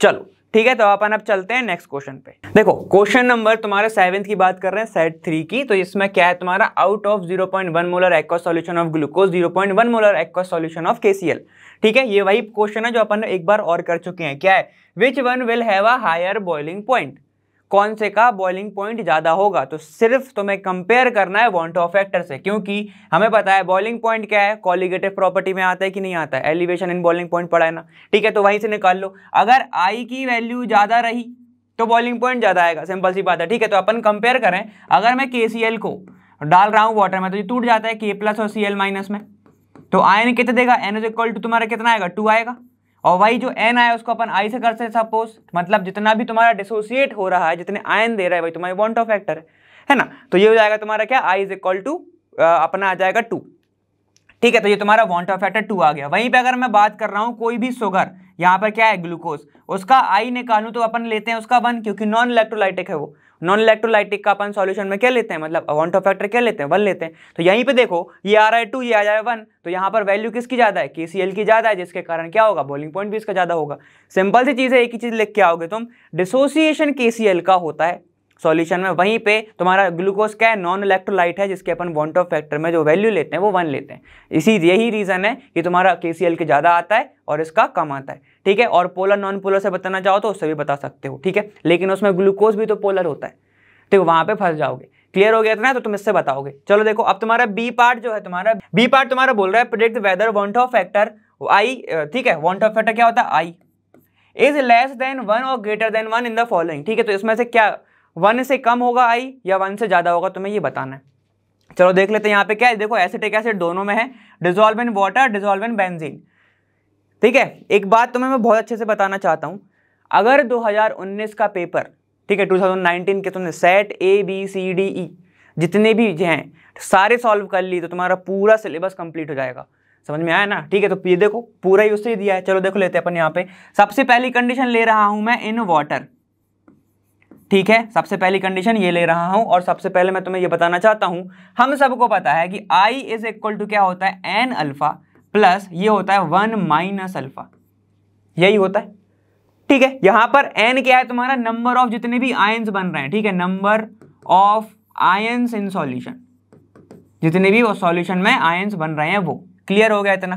चलो ठीक है, तो अपन अब चलते हैं नेक्स्ट क्वेश्चन पे। देखो क्वेश्चन नंबर तुम्हारे 7th की बात कर रहे हैं, सेट 3 की। तो इसमें क्या है तुम्हारा, out of 0.1 molar aqueous solution of glucose 0.1 molar aqueous solution of KCl। ठीक है, ये वही क्वेश्चन है जो अपन ने एक बार और कर चुके हैं। क्या है, which one will have a higher boiling point, कौन से का बॉइलिंग पॉइंट ज्यादा होगा। तो सिर्फ तुम्हें कंपेयर करना है वॉन टॉप फैक्टर से, क्योंकि हमें पता है बॉइलिंग पॉइंट क्या है, कोलिगेटिव प्रॉपर्टी में आता है कि नहीं आता है, एलिवेशन इन बॉइलिंग पॉइंट पढ़ा है ना। ठीक है, तो वहीं से निकाल लो, अगर आई की वैल्यू ज्यादा रही तो बॉइलिंग पॉइंट ज्यादा आएगा, सिंपल सी बात है। ठीक है, तो अपन कंपेयर करें, अगर मैं KCl को डाल रहा हूं वाटर में तो ये टूट जाता है K+ और Cl- में, तो आयन कितना देगा, N = तुम्हारा कितना आएगा 2 आएगा, और वही जो N आया उसको अपन I से करते हैं सपोज, मतलब जितना भी तुम्हारा डिसोसिएट हो रहा है, जितने आयन दे रहा है भाई तुम्हारी वॉन टॉप फैक्टर है ना, तो ये हो जाएगा तुम्हारा क्या, I = अपना आ जाएगा 2। ठीक है, तो ये तुम्हारा वॉन टॉप फैक्टर 2 आ गया। वहीं पे अगर मैं बात कर रहा हूँ कोई भी शुगर, यहाँ पर क्या है ग्लूकोज, उसका I निकालूं तो अपन लेते हैं उसका 1, क्योंकि नॉन इलेक्ट्रोलाइटिक है वो। नॉन इलेक्ट्रोलाइटिक का अपन सॉल्यूशन में क्या लेते हैं, मतलब वॉन टॉप फैक्टर क्या लेते हैं, 1 लेते हैं। तो यहीं पे देखो ये आ रहा है 2, ये आ जाए 1, तो यहाँ पर वैल्यू किसकी ज्यादा है, KCl की ज्यादा है, जिसके कारण क्या होगा, बॉइलिंग पॉइंट भी इसका ज्यादा होगा। सिंपल सी चीज है, एक ही चीज लिख के आओगे तुम, डिसोसिएशन KCl का होता है सॉल्यूशन में, वहीं पे तुम्हारा ग्लूकोज क्या है, नॉन इलेक्ट्रोलाइट है, जिसके अपन वॉन टॉप फैक्टर में जो वैल्यू लेते हैं वो 1 लेते हैं। यही रीजन है कि तुम्हारा KCl के ज्यादा आता है और इसका कम आता है। ठीक है, और पोलर नॉन पोलर से बताना चाहो तो उससे भी बता सकते हो। ठीक है, लेकिन उसमें ग्लूकोज भी तो पोलर होता है, तो वहां पे फंस जाओगे। क्लियर हो गया था ना, तो तुम इससे बताओगे। चलो देखो, अब तुम्हारा बी पार्ट जो है, तुम्हारा बी पार्ट तुम्हारा बोल रहा है predict whether van't Hoff factor I, ठीक है, वॉन टॉप फैक्टर क्या होता है, I इज लेस देन 1 और greater than 1 in the following. ठीक है, तो इसमें से क्या 1 से कम होगा I या 1 से ज्यादा होगा, तुम्हें ये बताना है। चलो देख लेते हैं, यहाँ पे क्या है, देखो एसिटिक एसिड दोनों में है, dissolve in water, dissolve in benzene. ठीक है, एक बात तुम्हें मैं बहुत अच्छे से बताना चाहता हूं, अगर 2019 का पेपर, ठीक है 2019 के तुमने सेट ABCDE जितने भी हैं सारे सॉल्व कर ली तो तुम्हारा पूरा सिलेबस कंप्लीट हो जाएगा। समझ में आया ना। ठीक है, तो ये देखो पूरा ही उससे दिया है। चलो देखो लेते हैं अपन यहाँ पे, सबसे पहली कंडीशन ले रहा हूं मैं इन वाटर। ठीक है, सबसे पहली कंडीशन ये ले रहा हूं, और सबसे पहले मैं तुम्हें ये बताना चाहता हूं, हम सबको पता है कि I = क्या होता है, N अल्फा प्लस ये होता है 1 - अल्फा, यही होता है। ठीक है, यहां पर N क्या है तुम्हारा, नंबर ऑफ जितने भी आयंस बन रहे हैं। ठीक है, number of ions in solution, जितने भी वो सॉल्यूशन में आयंस बन रहे हैं वो। क्लियर हो गया इतना।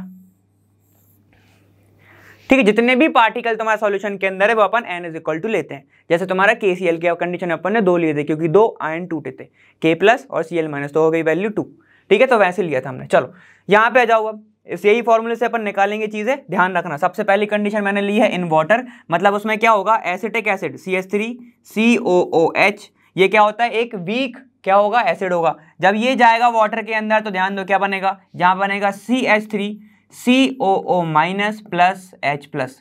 ठीक है, जितने भी पार्टिकल तुम्हारे सॉल्यूशन के अंदर है वो अपन N = लेते हैं। जैसे तुम्हारा KCl के कंडीशन अपन ने 2 लिए थे, क्योंकि 2 आयन टूटे थे, K+ और Cl- तो हो गई वैल्यू 2। ठीक है, तो वैसे लिया था हमने। चलो यहाँ पे आ जाओ, अब इस यही फॉर्मूले से अपन निकालेंगे चीजें। ध्यान रखना, सबसे पहली कंडीशन मैंने ली है इन वाटर, मतलब उसमें क्या होगा, एसिटिक एसिड CH3COOH, ये क्या होता है, एक वीक क्या होगा, एसिड होगा। जब ये जाएगा वाटर के अंदर तो ध्यान दो क्या बनेगा, जहां बनेगा CH3COO- प्लस H+।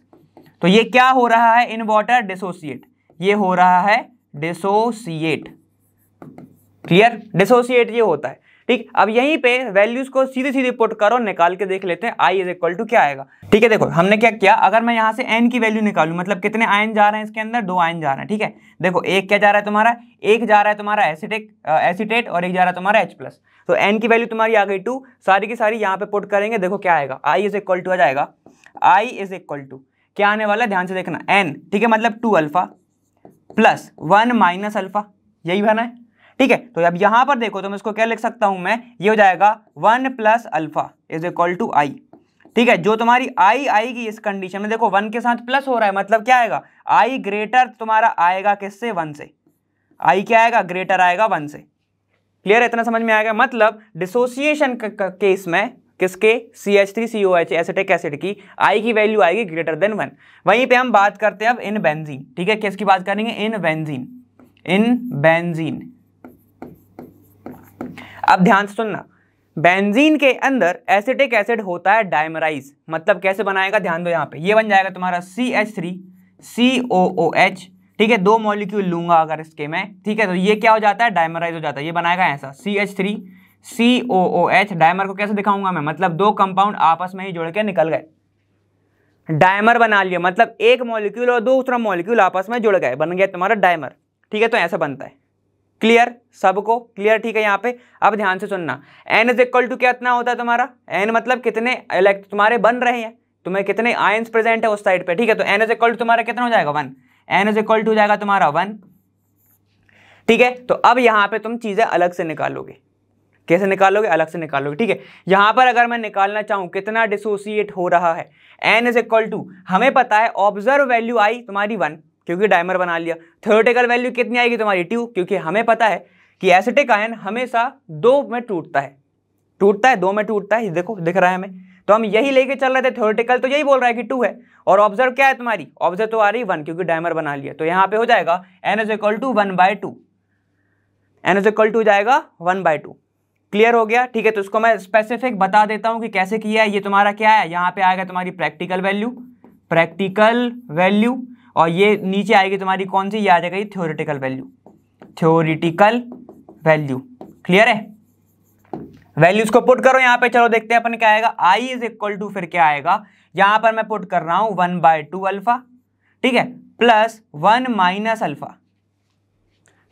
तो ये क्या हो रहा है इन वाटर, डिसोसिएट, ये हो रहा है डिसोसिएट। क्लियर, डिसोसिएट ये होता है। ठीक, अब यहीं पे वैल्यूज को सीधे सीधे पुट करो, निकाल के देख लेते हैं I = क्या आएगा। ठीक है, देखो हमने क्या किया, अगर मैं यहाँ से N की वैल्यू निकालूं, मतलब कितने आयन जा रहे हैं इसके अंदर, 2 आयन जा रहे हैं। ठीक है, देखो एक क्या जा रहा है तुम्हारा, एक जा रहा है तुम्हारा एसिटेट और एक जा रहा है तुम्हारा H+। तो N की वैल्यू तुम्हारी आ गई 2, सारी की सारी यहाँ पे पुट करेंगे, देखो क्या आएगा, I = आ जाएगा, I = क्या आने वाला है, ध्यान से देखना, N, ठीक है, मतलब 2 अल्फा प्लस 1 - अल्फा, यही बना है। ठीक है, तो अब यहां पर देखो तुम इसको क्या लिख सकता हूं मैं, ये हो जाएगा 1 + अल्फा = I। ठीक है, जो तुम्हारी I आएगी इस कंडीशन में, देखो 1 के साथ प्लस हो रहा है, मतलब क्या आएगा, I ग्रेटर तुम्हारा आएगा किससे, 1 से। I क्या आएगा, ग्रेटर आएगा 1 से। क्लियर है, इतना समझ में आएगा। मतलब डिसोसिएशन केस में किसके, CH3COOH एसिटिक एसिड की I की वैल्यू आएगी ग्रेटर देन 1। वहीं पे हम बात करते हैं अब इन बेंजीन। ठीक है, किसकी बात करेंगे, इन बेंजीन, इन बेंजीन। अब ध्यान से सुनना, बेंजीन के अंदर एसिटिक एसिड होता है डायमराइज, मतलब कैसे बनाएगा, ध्यान दो, यहाँ पे ये बन जाएगा तुम्हारा CH3COOH। ठीक है, 2 मॉलिक्यूल लूंगा अगर इसके मैं, ठीक है, तो ये क्या हो जाता है, डायमराइज हो जाता है, ये बनाएगा ऐसा CH3COOH। डायमर को कैसे दिखाऊंगा मैं, मतलब 2 कंपाउंड आपस में ही जुड़ के निकल गए, डायमर बना लिया, मतलब एक मॉलिक्यूल और दूसरा मॉलिक्यूल आपस में जुड़ गए, बन गया तुम्हारा डायमर। ठीक है, तो ऐसा बनता है। क्लियर, सबको क्लियर, ठीक है। यहाँ पे अब ध्यान से सुनना, n इज इक्वल टू कितना होता है तुम्हारा, n मतलब कितने तुम्हारे बन रहे हैं, तुम्हें कितने आयंस प्रेजेंट है उस साइड पे, ठीक है। तो n इज इक्वल टू तुम्हारा कितना हो जाएगा 1, n इज इक्वल टू हो जाएगा तुम्हारा 1, ठीक है। तो अब यहाँ पे तुम चीजें अलग से निकालोगे, कैसे निकालोगे, अलग से निकालोगे, ठीक है। यहाँ पर अगर मैं निकालना चाहूँ कितना डिसोसिएट हो रहा है, n इज इक्वल टू, हमें पता है ऑब्जर्व वैल्यू आई तुम्हारी 1 क्योंकि डायमर बना लिया, थ्योरेटिकल वैल्यू कितनी आएगी तुम्हारी 2 क्योंकि हमें पता है कि एसिटिक आयन हमेशा 2 में टूटता है, 2 में टूटता है, देखो दिख रहा है हमें, तो हम यही लेके चल रहे थे। थ्योरेटिकल तो यही बोल रहा है कि 2 है, और ऑब्जर्व क्या है तुम्हारी, ऑब्जर्व तो आ रही 1 क्योंकि डायमर बना लिया, तो यहाँ पे हो जाएगा n is equal to 1/2, n is equal to जाएगा 1/2, क्लियर हो गया, ठीक है। तो इसको मैं स्पेसिफिक बता देता हूं कि कैसे किया है। ये तुम्हारा क्या है, यहाँ पे आएगा तुम्हारी प्रैक्टिकल वैल्यू, और ये नीचे आएगी तुम्हारी कौन सी, ये आ जाएगा थ्योरेटिकल वैल्यू, क्लियर है। वैल्यूज को पुट करो यहाँ पे, चलो देखते हैं अपन क्या आएगा। I इज इक्वल टू फिर क्या आएगा, यहाँ पर मैं पुट कर रहा हूं 1/2 अल्फा, ठीक है, प्लस 1 माइनस अल्फा,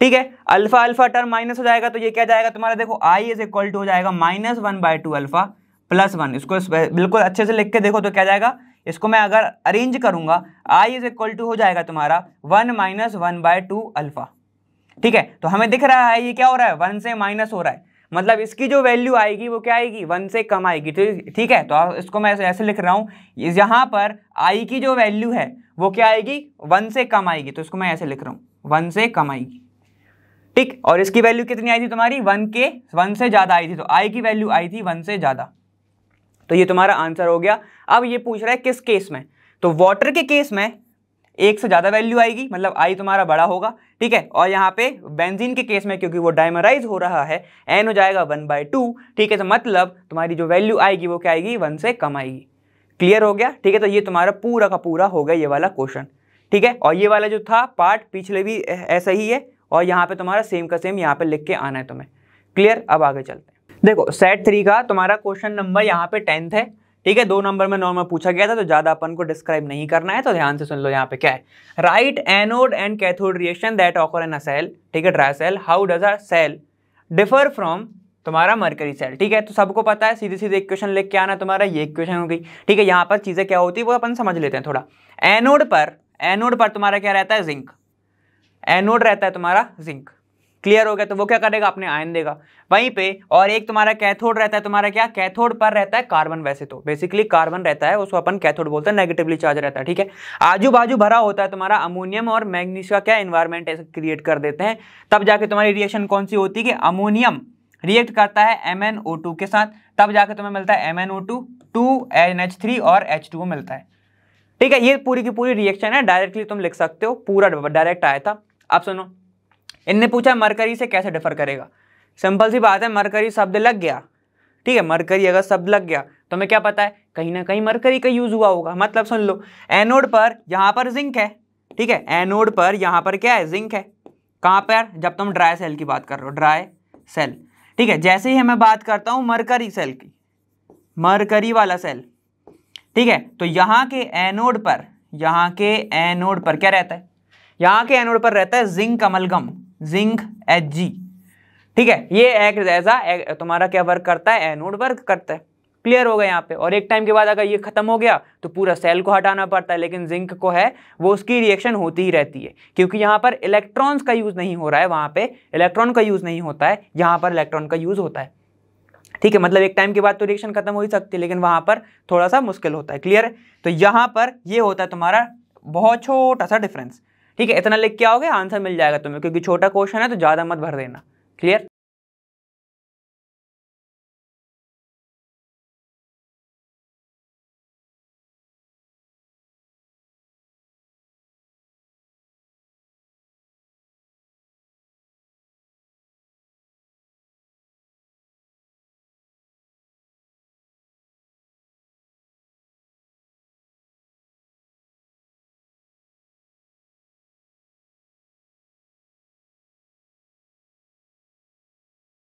ठीक है। अल्फा अल्फा टर्म माइनस हो जाएगा तो ये क्या जाएगा तुम्हारा, देखो I इज इक्वल टू हो जाएगा -1/2 अल्फा प्लस 1, इसको बिल्कुल अच्छे से लिख के देखो तो क्या जाएगा, इसको मैं अगर अरेंज करूंगा I इज इक्वल टू हो जाएगा तुम्हारा 1 माइनस 1/2 अल्फा, ठीक है। तो हमें दिख रहा है ये क्या हो रहा है, 1 से माइनस हो रहा है, मतलब इसकी जो वैल्यू आएगी वो क्या आएगी, 1 से कम आएगी, ठीक है। तो इसको मैं ऐसे लिख रहा हूँ, यहाँ पर I की जो वैल्यू है वो क्या आएगी, 1 से कम आएगी, तो इसको मैं ऐसे लिख रहा हूँ 1 से कम आएगी, ठीक। और इसकी वैल्यू कितनी आई थी तुम्हारी, 1 से ज्यादा आई थी, तो I की वैल्यू आई थी 1 से ज्यादा, तो ये तुम्हारा आंसर हो गया। अब ये पूछ रहा है किस केस में, तो वाटर के केस में 1 से ज्यादा वैल्यू आएगी, मतलब I तुम्हारा बड़ा होगा, ठीक है। और यहाँ पे बेंजीन के केस में क्योंकि वो डायमराइज हो रहा है, n हो जाएगा 1/2, ठीक है। तो मतलब तुम्हारी जो वैल्यू आएगी वो क्या आएगी, 1 से कम आएगी, क्लियर हो गया, ठीक है। तो ये तुम्हारा पूरा का पूरा हो गया ये वाला क्वेश्चन, ठीक है। और ये वाला जो था पार्ट पिछले भी ऐसा ही है, और यहाँ पे तुम्हारा सेम का सेम यहाँ पे लिख के आना है तुम्हें, क्लियर। अब आगे चलते हैं, देखो सेट 3 का तुम्हारा क्वेश्चन नंबर यहाँ पे 10th है, ठीक है। 2 नंबर में नॉर्मल पूछा गया था, तो ज्यादा अपन को डिस्क्राइब नहीं करना है, तो ध्यान से सुन लो। यहाँ पे क्या है, write anode and cathode reaction that occur in a cell, ठीक है, dry cell, how does a cell differ from तुम्हारा मरकरी सेल, ठीक है। तो सबको पता है, सीधे सीधे इक्वेशन लिख के आना तुम्हारा, ये इक्वेशन हो गई, ठीक है। यहाँ पर चीजें क्या होती है वो अपन समझ लेते हैं थोड़ा। एनोड पर तुम्हारा क्या रहता है, जिंक, एनोड रहता है तुम्हारा जिंक, क्लियर हो गया। तो वो क्या करेगा, अपने आयन देगा वहीं पे। और एक तुम्हारा कैथोड रहता है, तुम्हारा क्या, कैथोड पर रहता है कार्बन, वैसे तो बेसिकली कार्बन रहता है, उसको अपन कैथोड बोलते हैं, नेगेटिवली चार्ज रहता है, ठीक है। आजू बाजू भरा होता है तुम्हारा अमोनियम और मैग्नीशियम का क्या एनवायरमेंट ऐसे क्रिएट कर देते हैं, तब जाके तुम्हारी रिएक्शन कौन सी होती है कि अमोनियम रिएक्ट करता है MnO2 के साथ, तब जाके तुम्हें मिलता है MnO2, 2NH3 और H2O मिलता है, ठीक है। ये पूरी की पूरी रिएक्शन है, डायरेक्टली तुम लिख सकते हो, पूरा डायरेक्ट आया था। अब सुनो, इनने पूछा मरकरी से कैसे डिफर करेगा, सिंपल सी बात है, मरकरी शब्द लग गया, ठीक है। मरकरी अगर शब्द लग गया तो हमें क्या पता है, कहीं ना कहीं मरकरी का यूज हुआ होगा। मतलब सुन लो, एनोड पर यहाँ पर जिंक है, ठीक है, एनोड पर यहाँ पर क्या है, जिंक है, कहाँ पर, जब तुम ड्राई सेल की बात कर रहे हो, ड्राई सेल, ठीक है। जैसे ही मैं बात करता हूँ मरकरी सेल की, मरकरी वाला सेल, ठीक है, तो यहाँ के एनोड पर क्या रहता है, यहाँ के एनोड पर रहता है जिंक अमलगम, जिंक Hg, ठीक है। ये एक ऐसा तुम्हारा क्या वर्क करता है, एनोड वर्क करता है, क्लियर होगा यहाँ पे। और एक टाइम के बाद अगर ये खत्म हो गया तो पूरा सेल को हटाना पड़ता है, लेकिन जिंक को है वो उसकी रिएक्शन होती ही रहती है, क्योंकि यहाँ पर इलेक्ट्रॉन्स का यूज नहीं हो रहा है, वहाँ पे इलेक्ट्रॉन का यूज नहीं होता है, यहाँ पर इलेक्ट्रॉन का यूज होता है, ठीक है। मतलब एक टाइम के बाद तो रिएक्शन खत्म हो ही सकती है, लेकिन वहाँ पर थोड़ा सा मुश्किल होता है, क्लियर है। तो यहाँ पर ये होता है तुम्हारा बहुत छोटा सा डिफरेंस, ठीक है। इतना लिख के आओगे आंसर मिल जाएगा तुम्हें, क्योंकि छोटा क्वेश्चन है तो ज़्यादा मत भर देना, क्लियर।